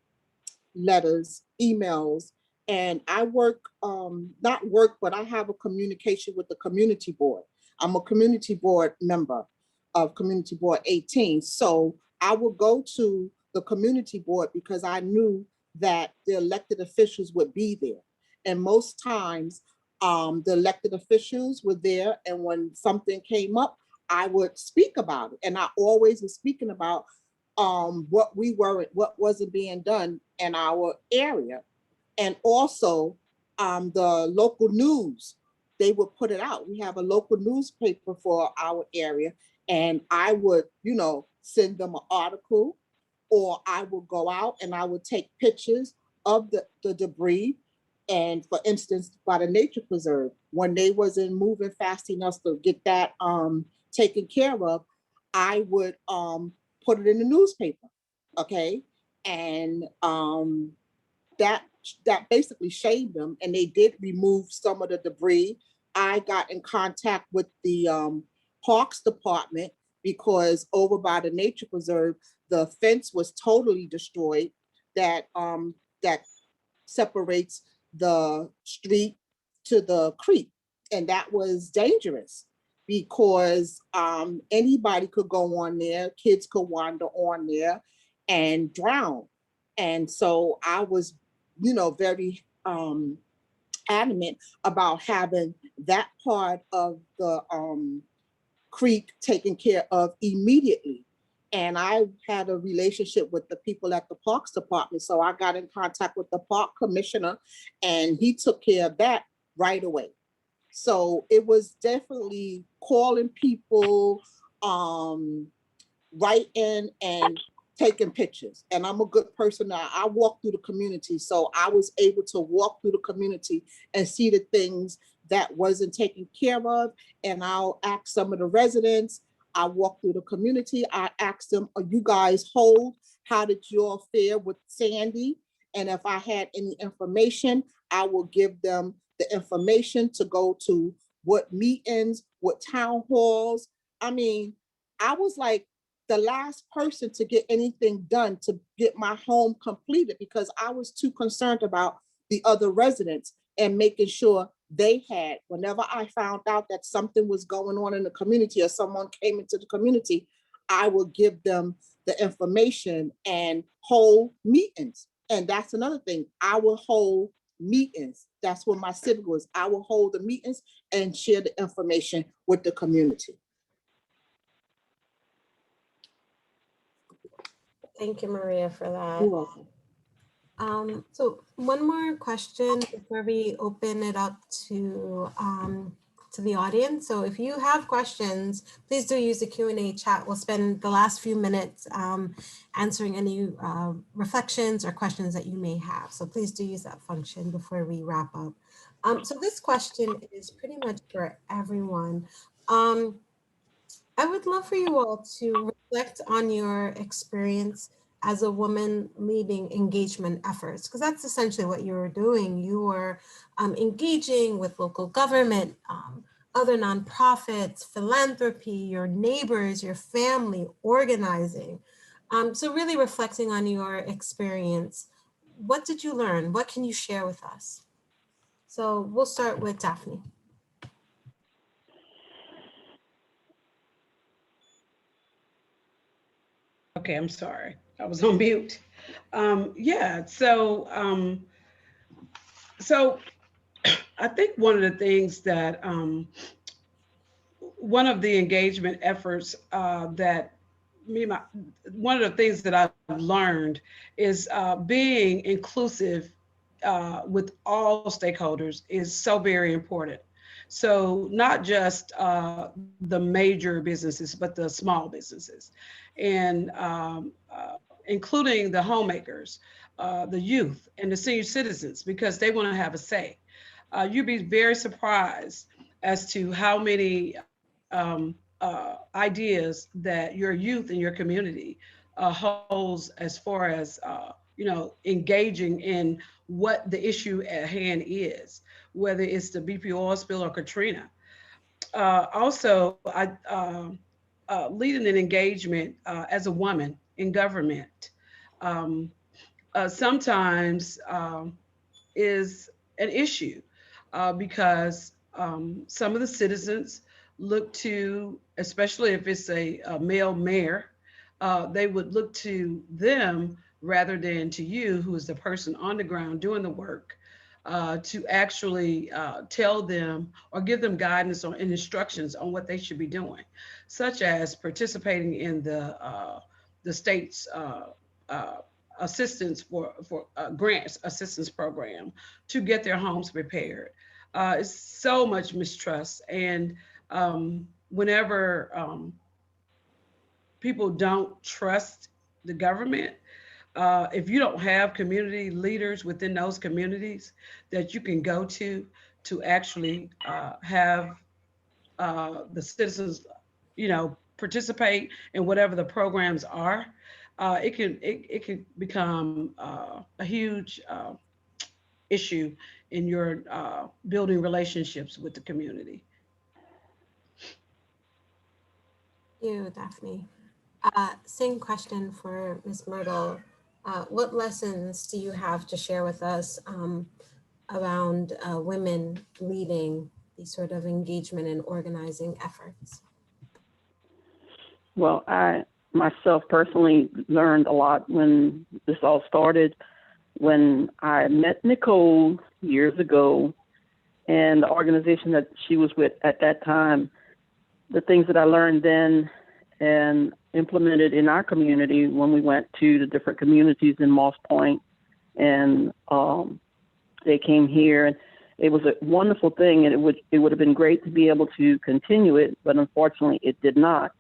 letters, emails, and I work, not work, but I have a communication with the community board. I'm a community board member of Community Board 18. So I would go to the community board because I knew that the elected officials would be there. And most times, the elected officials were there, and when something came up, I would speak about it. And I always was speaking about what wasn't being done in our area. And also the local news, they would put it out. We have a local newspaper for our area, and I would, send them an article, or I would go out and I would take pictures of the debris. And for instance, by the nature preserve, when they wasn't moving fast enough to get that taken care of, I would put it in the newspaper, okay? And that basically shamed them, and they did remove some of the debris. I got in contact with the Parks Department, because over by the nature preserve, the fence was totally destroyed. That separates the street to the creek. And that was dangerous because anybody could go on there, kids could wander on there and drown. And so I was, very adamant about having that part of the creek taken care of immediately. And I had a relationship with the people at the Parks Department. So I got in contact with the park commissioner and he took care of that right away. So it was definitely calling people, writing and taking pictures. And I'm a good person now. I walk through the community. So I was able to walk through the community and see the things that wasn't taken care of. And I'll ask some of the residents. I walk through the community. I asked them, are you guys whole? How did you all fare with Sandy? And if I had any information, I will give them the information to go to what meetings, what town halls. I mean, I was like the last person to get anything done to get my home completed because I was too concerned about the other residents and making sure they had, whenever I found out that something was going on in the community or someone came into the community, I would give them the information and hold meetings. And that's another thing, I will hold meetings. That's what my civic was. I will hold the meetings and share the information with the community. Thank you, Maria, for that. You're welcome. So one more question before we open it up to the audience. So if you have questions, please do use the Q&A chat. We'll spend the last few minutes answering any reflections or questions that you may have. So please do use that function before we wrap up. So this question is pretty much for everyone. I would love for you all to reflect on your experience as a woman leading engagement efforts, because that's essentially what you were doing. You were engaging with local government, other nonprofits, philanthropy, your neighbors, your family, organizing. So really reflecting on your experience. What did you learn? What can you share with us? So we'll start with Daphne. Okay, I'm sorry. I was on mute. Yeah, so I think one of the things that one of the engagement efforts that one of the things that I've learned is being inclusive with all stakeholders is so very important. So not just the major businesses, but the small businesses, and including the homemakers, the youth, and the senior citizens, because they want to have a say. You'd be very surprised as to how many ideas that your youth in your community holds as far as engaging in what the issue at hand is, whether it's the BP oil spill or Katrina. Also, I leading an engagement as a woman in government sometimes is an issue because some of the citizens look to, especially if it's a male mayor, they would look to them rather than to you, who is the person on the ground doing the work, to actually tell them or give them guidance and instructions on what they should be doing, such as participating in the state's assistance for grants assistance program to get their homes prepared. It's so much mistrust, and whenever people don't trust the government, if you don't have community leaders within those communities that you can go to actually have the citizens, participate in whatever the programs are, it can become a huge issue in your building relationships with the community. Thank you, Daphne. Same question for Ms. Myrtle. What lessons do you have to share with us around women leading these sort of engagement and organizing efforts? Well, I myself personally learned a lot when this all started, when I met Nicole years ago and the organization that she was with at that time. The things that I learned then and implemented in our community when we went to the different communities in Moss Point, and they came here, and it was a wonderful thing, and it would have been great to be able to continue it, but unfortunately it did not.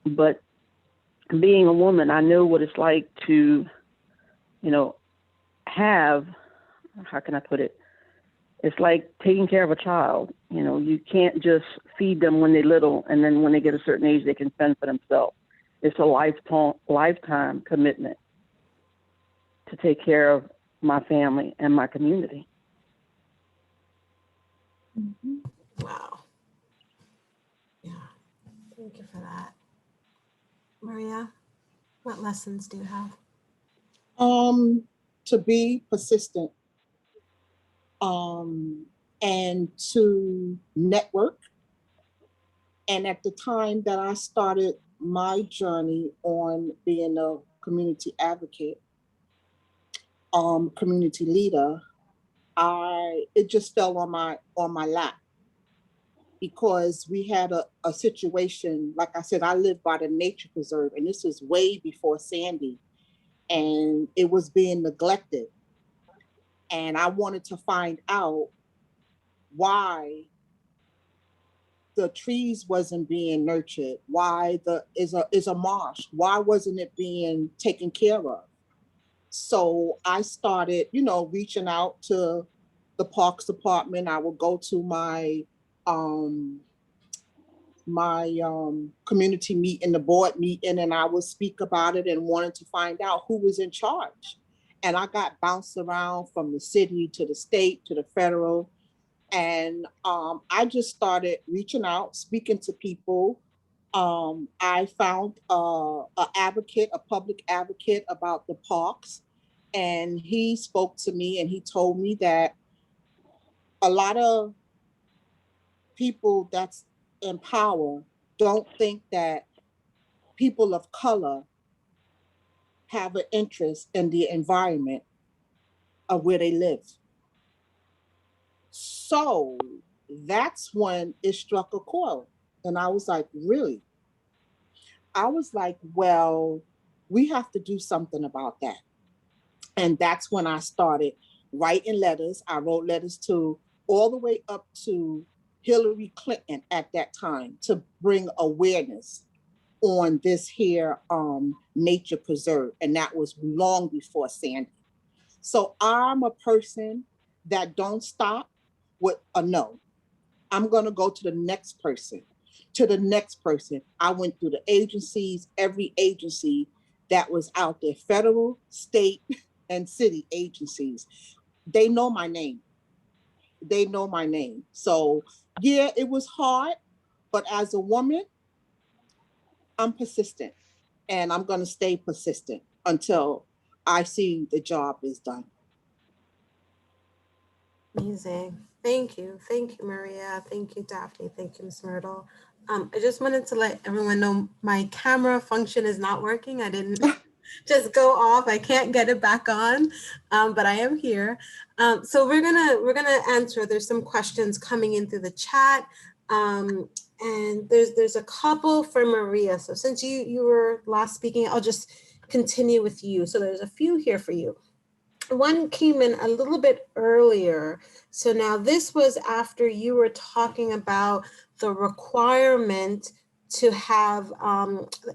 But being a woman, I know what it's like to, have, how can I put it? It's like taking care of a child. You can't just feed them when they're little, and then when they get a certain age, they can fend for themselves. It's a lifetime commitment to take care of my family and my community. Wow. Yeah, thank you for that. Maria, what lessons do you have? To be persistent, and to network. And at the time that I started my journey on being a community advocate, community leader, it just fell on my lap, because we had a situation. Like I said, I live by the nature preserve, and this is way before Sandy, and it was being neglected. And I wanted to find out why the trees wasn't being nurtured, why is a marsh, why wasn't it being taken care of? So I started, reaching out to the Parks Department. I would go to my community meeting, the board meeting, and I would speak about it and wanted to find out who was in charge. And I got bounced around from the city to the state to the federal. And I just started reaching out, speaking to people. I found a public advocate about the parks, and he spoke to me and he told me that a lot of people that's in power don't think that people of color have an interest in the environment of where they live. So that's when it struck a chord. And I was like, really? I was like, well, we have to do something about that. And that's when I started writing letters. I wrote letters to all the way up to Hillary Clinton at that time to bring awareness on this here nature preserve. And that was long before Sandy. So I'm a person that don't stop with a no. I'm going to go to the next person, to the next person. I went through the agencies, every agency that was out there, federal, state, and city agencies. They know my name. They know my name. So yeah, it was hard, but as a woman, I'm persistent, and I'm going to stay persistent until I see the job is done. Amazing. Thank you. Thank you, Maria. Thank you, Daphne. Thank you, Ms. Myrtle. I just wanted to let everyone know my camera function is not working. I didn't just go off. I can't get it back on, but I am here. So we're gonna answer. There's some questions coming in through the chat, and there's a couple for Maria. So since you were last speaking, I'll just continue with you. So there's a few here for you. One came in a little bit earlier. So now this was after you were talking about the requirement to have,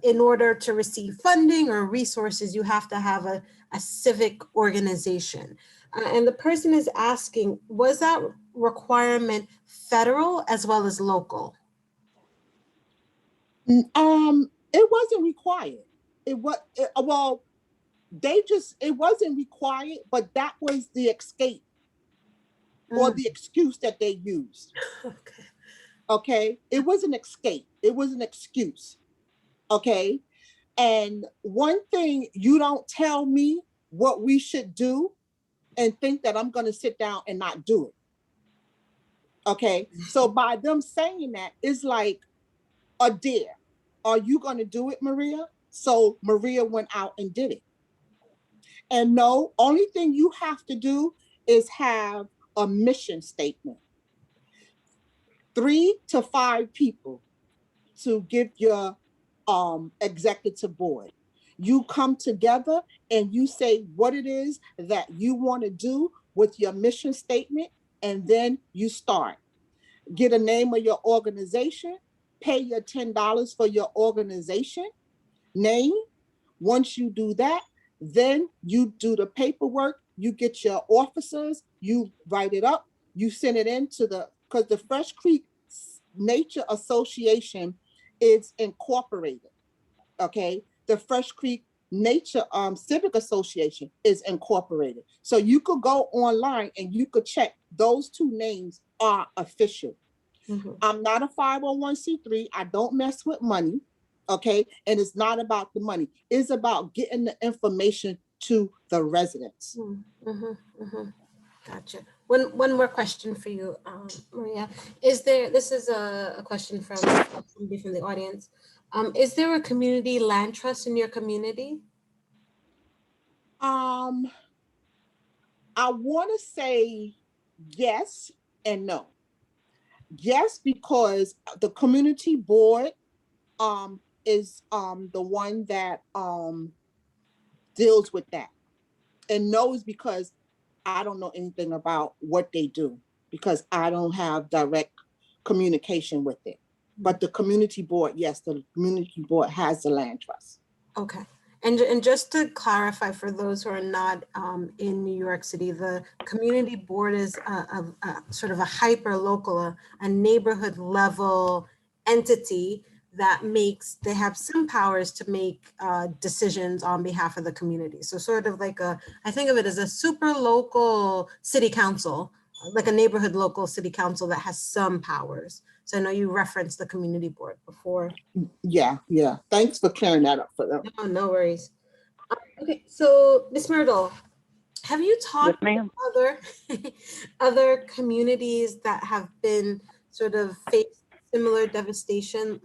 in order to receive funding or resources, you have to have a civic organization. And the person is asking, was that requirement federal as well as local? It wasn't required. It wasn't required, but that was the escape or the excuse that they used. Okay. It was an escape. It was an excuse. Okay. And one thing, you don't tell me what we should do and think that I'm going to sit down and not do it. Okay. So by them saying that, it's like a dare. Are you going to do it, Maria? So Maria went out and did it. And no, only thing you have to do is have a mission statement. 3 to 5 people to give your executive board. You come together and you say what it is that you want to do with your mission statement, and then you start. Get a name of your organization, pay your $10 for your organization name. Once you do that, then you do the paperwork, you get your officers, you write it up, you send it into because the Fresh Creek Nature Association is incorporated, okay? The Fresh Creek Nature Civic Association is incorporated. So you could go online and you could check those 2 names are official. Mm-hmm. I'm not a 501c3. I don't mess with money, okay? And it's not about the money. It's about getting the information to the residents. Mm-hmm. Mm-hmm. Gotcha. One more question for you, Maria. This is a question from somebody from the audience. Is there a community land trust in your community? I want to say yes and no. Yes, because the community board is the one that deals with that. And no is because I don't know anything about what they do, because I don't have direct communication with it. But the community board, yes, the community board has the land trust. Okay. And just to clarify for those who are not in New York City, the community board is a sort of a hyper local, a neighborhood level entity that they have some powers to make decisions on behalf of the community. So sort of like I think of it as a super local city council, like a neighborhood local city council that has some powers. So I know you referenced the community board before. Yeah. Thanks for clearing that up for them. No worries. Okay, so Ms. Myrtle, have you talked to other communities that have been sort of faced similar devastation?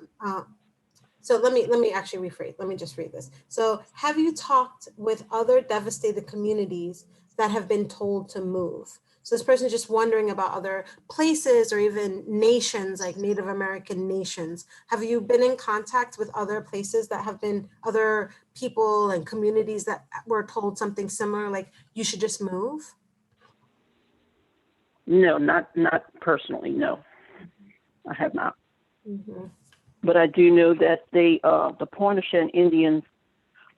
So let me actually rephrase. Let me just read this. So have you talked with other devastated communities that have been told to move? So this person is just wondering about other places or even nations, like Native American nations. Have you been in contact with other places that have been other people and communities that were told something similar, like you should just move? No, not personally, no. I have not. Mm-hmm. But I do know that the Pointe-au-Chien Indians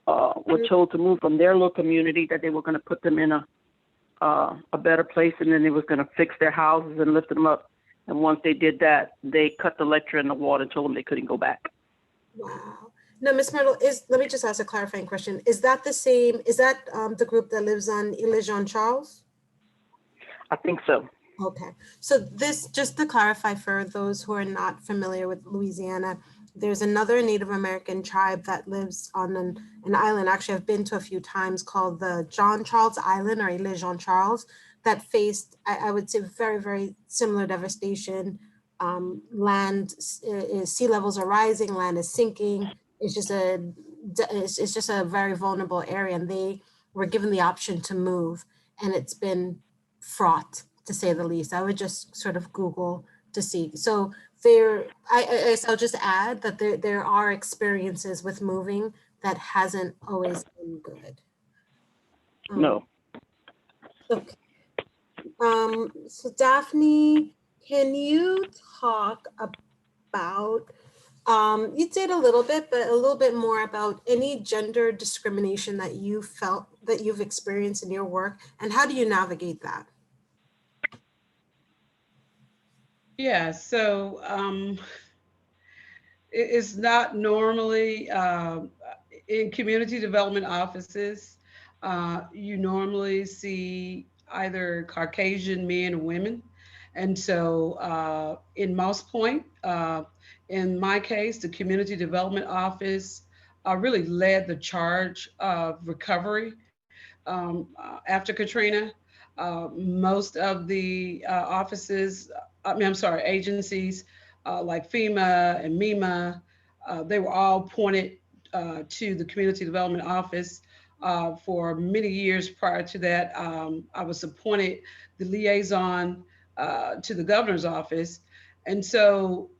were told to move from their little community, that they were going to put them in a better place, and then they was going to fix their houses and lift them up. And once they did that, they cut the electric and the water and told them they couldn't go back. Wow. Now, Ms. Myrtle, let me just ask a clarifying question. Is that the same? Is that the group that lives on Ile Jean Charles? I think so. Okay. So this, just to clarify for those who are not familiar with Louisiana, there's another Native American tribe that lives on an island, actually I've been to a few times, called the Jean Charles Island, or Ile Jean Charles, that faced, I would say, very, very similar devastation. Sea levels are rising, land is sinking. It's just a very vulnerable area, and they were given the option to move, and it's been fraught, to say the least. I would just sort of Google to see. So I'll just add that there are experiences with moving that hasn't always been good. No. Okay. So Daphne, can you talk about, you did a little bit, but a little bit more about any gender discrimination that you felt that you've experienced in your work, and how do you navigate that? Yeah, so it's not normally in community development offices, you normally see either Caucasian men or women. And so in Moss Point, in my case, the community development office really led the charge of recovery after Katrina. Most of the agencies like FEMA and MEMA, they were all pointed to the Community Development Office. For many years prior to that, I was appointed the liaison to the governor's office. And so,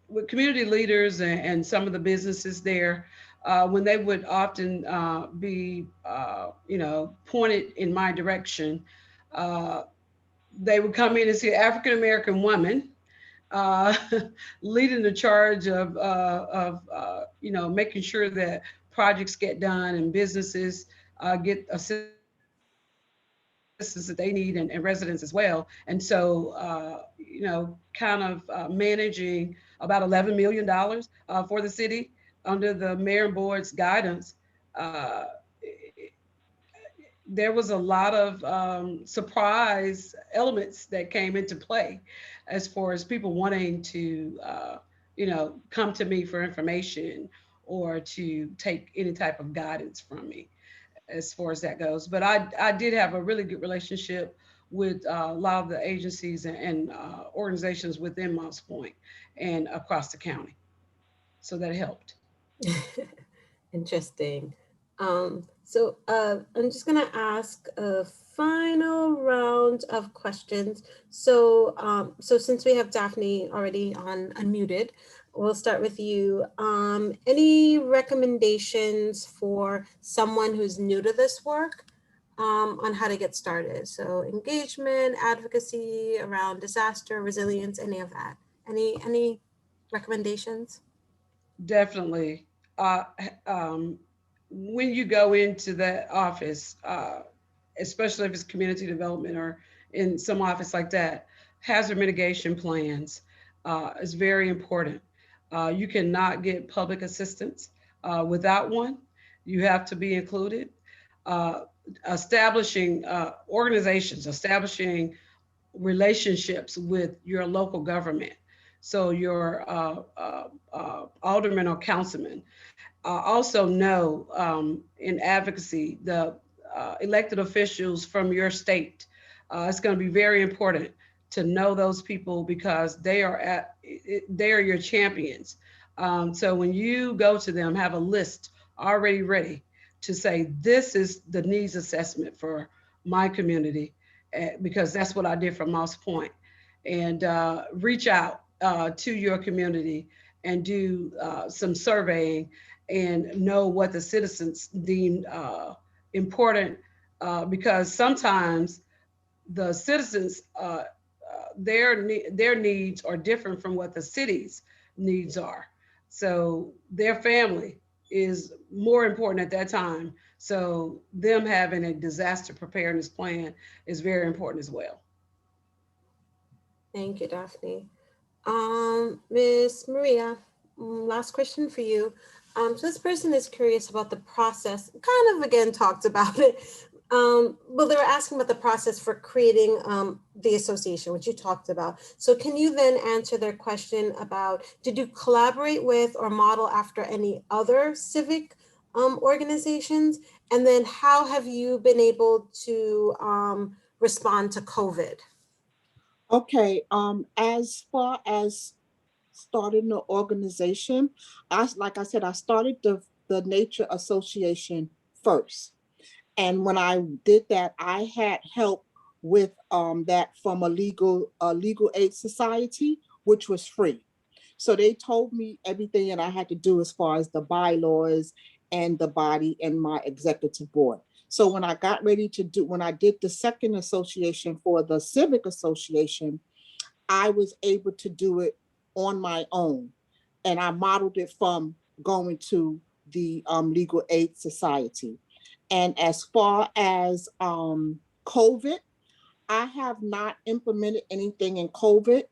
with community leaders and some of the businesses there, when they would often be, pointed in my direction, uh, they would come in and see an African American woman uh, leading the charge of making sure that projects get done and businesses get assistance that they need, and residents as well. And so, kind of managing about $11 million for the city under the mayor and board's guidance. Uh, there was a lot of surprise elements that came into play as far as people wanting to, come to me for information or to take any type of guidance from me as far as that goes. But I did have a really good relationship with a lot of the agencies and organizations within Moss Point and across the county. So that helped. Interesting. I'm just gonna ask a final round of questions. So since we have Daphne already unmuted, we'll start with you. Any recommendations for someone who's new to this work on how to get started? So engagement, advocacy around disaster, resilience, any of that? Any recommendations? Definitely. Uh, um, when you go into that office, especially if it's community development or in some office like that, hazard mitigation plans is very important. You cannot get public assistance without one. You have to be included. Uh, establishing establishing relationships with your local government. So your alderman or councilman. Also know in advocacy, the elected officials from your state. It's going to be very important to know those people because they are your champions. So when you go to them, have a list already ready to say, this is the needs assessment for my community, because that's what I did for Moss Point. And reach out to your community and do some surveying and know what the citizens deem important, because sometimes the citizens, their needs are different from what the city's needs are. So their family is more important at that time. So them having a disaster preparedness plan is very important as well. Thank you, Daphne. Miss Maria, last question for you. So this person is curious about the process, kind of again talked about it. Well, they were asking about the process for creating the association, which you talked about. So can you then answer their question about, did you collaborate with or model after any other civic organizations? And then how have you been able to respond to COVID? Okay, as far as starting the organization, like I said, I started the Nature Association first. And when I did that, I had help with that from a legal aid society, which was free. So they told me everything that I had to do as far as the bylaws and the body and my executive board. So when I got ready when I did the second association for the Civic Association, I was able to do it on my own. And I modeled it from going to the Legal Aid Society. And as far as COVID, I have not implemented anything in COVID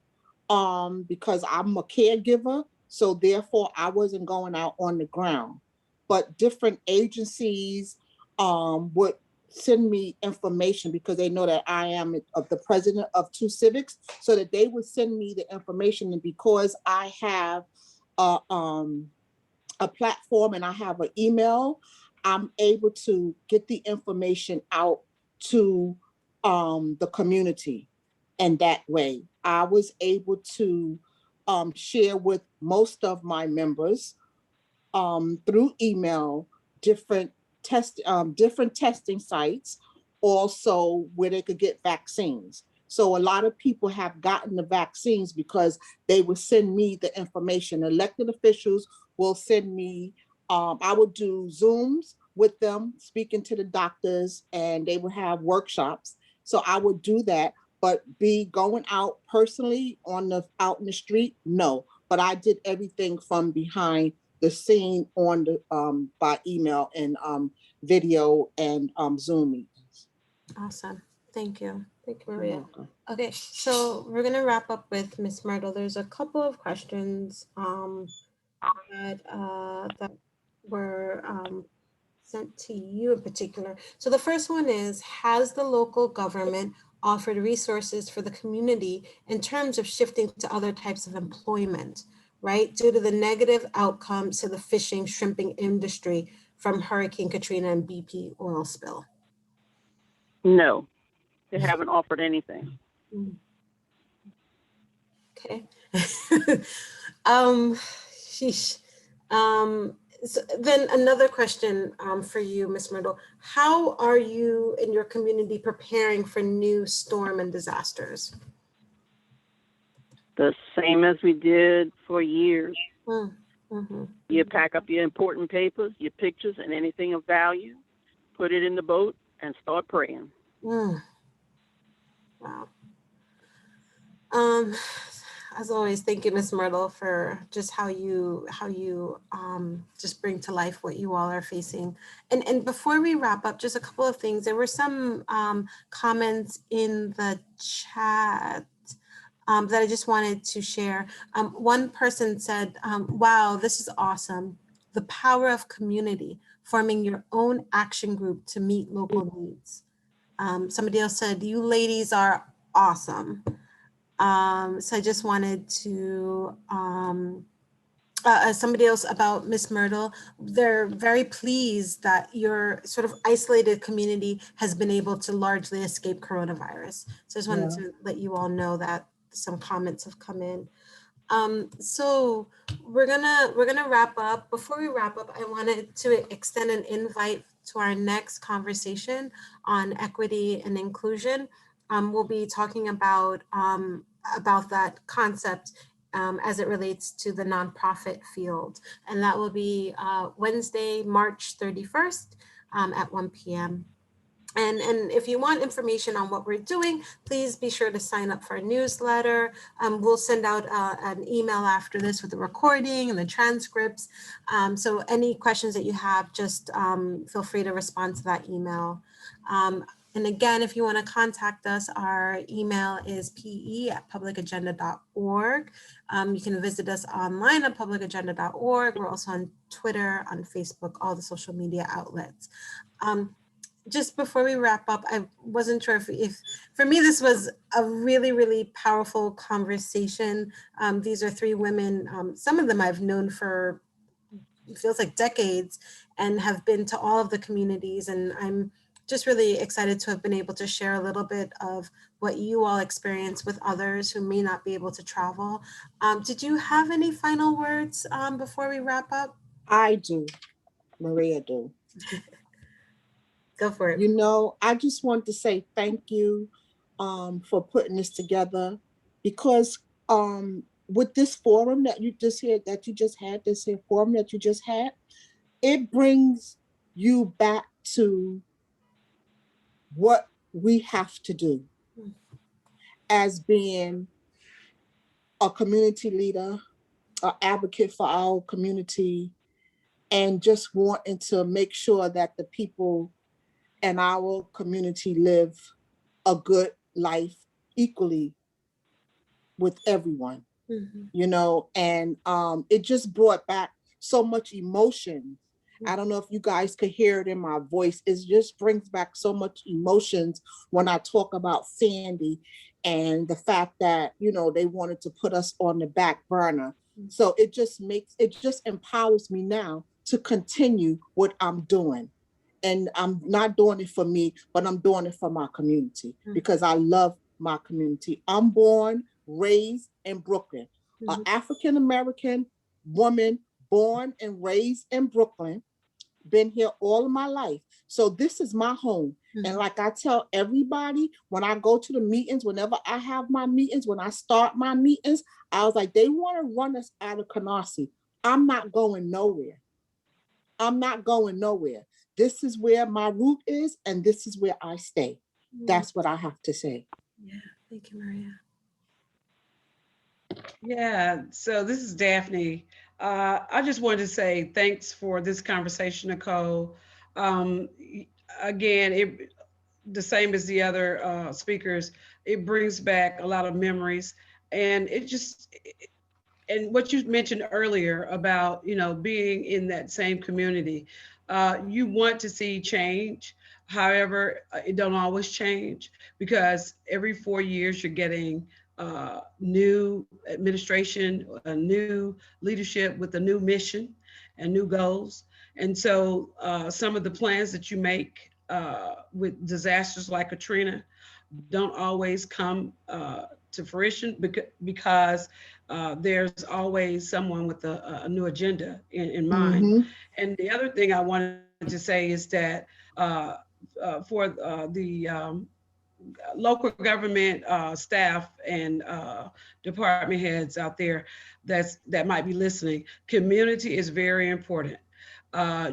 because I'm a caregiver. So therefore, I wasn't going out on the ground. But different agencies would send me information because they know that I am the president of two civics, so that they would send me the information. And because I have a platform and I have an email, I'm able to get the information out to the community. And that way I was able to share with most of my members through email different testing sites, also where they could get vaccines. So a lot of people have gotten the vaccines because they would send me the information. Elected officials will send me, I would do Zooms with them, speaking to the doctors, and they would have workshops. So I would do that, but be going out personally out in the street, no. But I did everything from behind the scene on the by email and video and Zoom meetings. Awesome. Thank you. Thank you, Maria. Okay, so we're gonna wrap up with Miss Myrtle. There's a couple of questions that were sent to you in particular. So the first one is, has the local government offered resources for the community in terms of shifting to other types of employment, right? Due to the negative outcomes to the fishing, shrimping industry from Hurricane Katrina and BP oil spill? No, they haven't offered anything. Okay. Sheesh. So then another question for you, Ms. Myrtle. How are you in your community preparing for new storm and disasters? The same as we did for years. Mm-hmm. You pack up your important papers, your pictures, and anything of value, put it in the boat, and start praying. Wow. As always, thank you, Ms. Myrtle, for just how you just bring to life what you all are facing. And before we wrap up, just a couple of things. There were some comments in the chat that I just wanted to share. One person said, wow, this is awesome. The power of community, forming your own action group to meet local needs. Somebody else said, you ladies are awesome. So I just wanted to, somebody else about Miss Myrtle, they're very pleased that your sort of isolated community has been able to largely escape coronavirus. So I just wanted to let you all know that some comments have come in. So we're gonna wrap up. Before we wrap up, I wanted to extend an invite to our next conversation on equity and inclusion. We'll be talking about that concept as it relates to the nonprofit field. And that will be Wednesday, March 31st at 1 p.m. And if you want information on what we're doing, please be sure to sign up for our newsletter. We'll send out an email after this with the recording and the transcripts. So any questions that you have, just feel free to respond to that email. And again, if you want to contact us, our email is pe@publicagenda.org. You can visit us online at publicagenda.org. We're also on Twitter, on Facebook, all the social media outlets. Just before we wrap up, I wasn't sure if for me, this was a really, really powerful conversation. These are three women, some of them I've known for, it feels like decades, and have been to all of the communities. And I'm just really excited to have been able to share a little bit of what you all experience with others who may not be able to travel. Did you have any final words before we wrap up? I do. Maria do. Go for it. You know, I just want to say thank you for putting this together, because with this forum that you just had, it brings you back to what we have to do as being a community leader, an advocate for our community, and just wanting to make sure that the people in our community live a good life equally with everyone, you know, and it just brought back so much emotion. I don't know if you guys could hear it in my voice. It just brings back so much emotions when I talk about Sandy and the fact that, you know, they wanted to put us on the back burner. So it just empowers me now to continue what I'm doing. And I'm not doing it for me, but I'm doing it for my community because I love my community. I'm born, raised in Brooklyn, an African-American woman born and raised in Brooklyn, been here all of my life. So this is my home. And like I tell everybody, when I go to the meetings, whenever I have my meetings, when I start my meetings, I was like, they want to run us out of Canarsie. I'm not going nowhere. I'm not going nowhere. This is where my root is, and this is where I stay. That's what I have to say. Yeah, thank you, Maria. Yeah, so this is Daphne. I just wanted to say thanks for this conversation, Nicole. Again, the same as the other speakers, it brings back a lot of memories, and and what you mentioned earlier about, being in that same community, you want to see change. However, it don't always change because every 4 years you're getting new administration, a new leadership with a new mission and new goals. And so some of the plans that you make with disasters like Katrina don't always come to fruition because there's always someone with a new agenda in mind. And the other thing I wanted to say is that for the local government staff and department heads out there that might be listening, community is very important.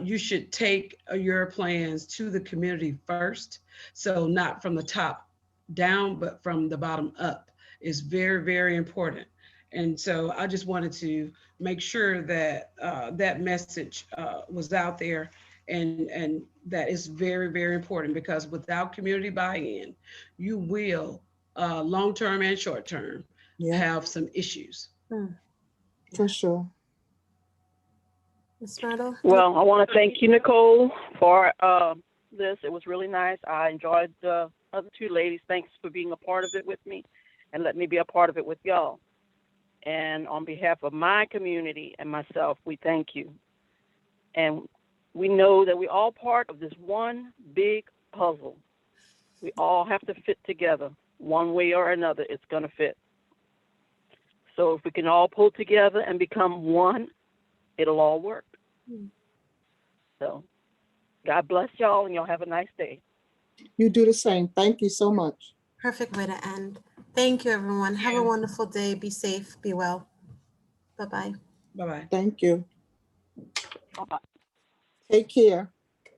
You should take your plans to the community first. So not from the top down, but from the bottom up is very, very important. And so I just wanted to make sure that that message was out there, and that is very, very important, because without community buy-in, you will long-term and short-term have some issues. For sure. Ms. Myrtle? Well, I want to thank you, Nicole, for this. It was really nice. I enjoyed the other two ladies. Thanks for being a part of it with me and let me be a part of it with y'all. And on behalf of my community and myself, we thank you. And we know that we're all part of this one big puzzle. We all have to fit together. One way or another, it's going to fit. So if we can all pull together and become one, it'll all work. So God bless y'all, and y'all have a nice day. You do the same. Thank you so much. Perfect way to end. Thank you, everyone. Have a wonderful day. Be safe. Be well. Bye-bye. Bye-bye. Thank you. Bye-bye. Take care.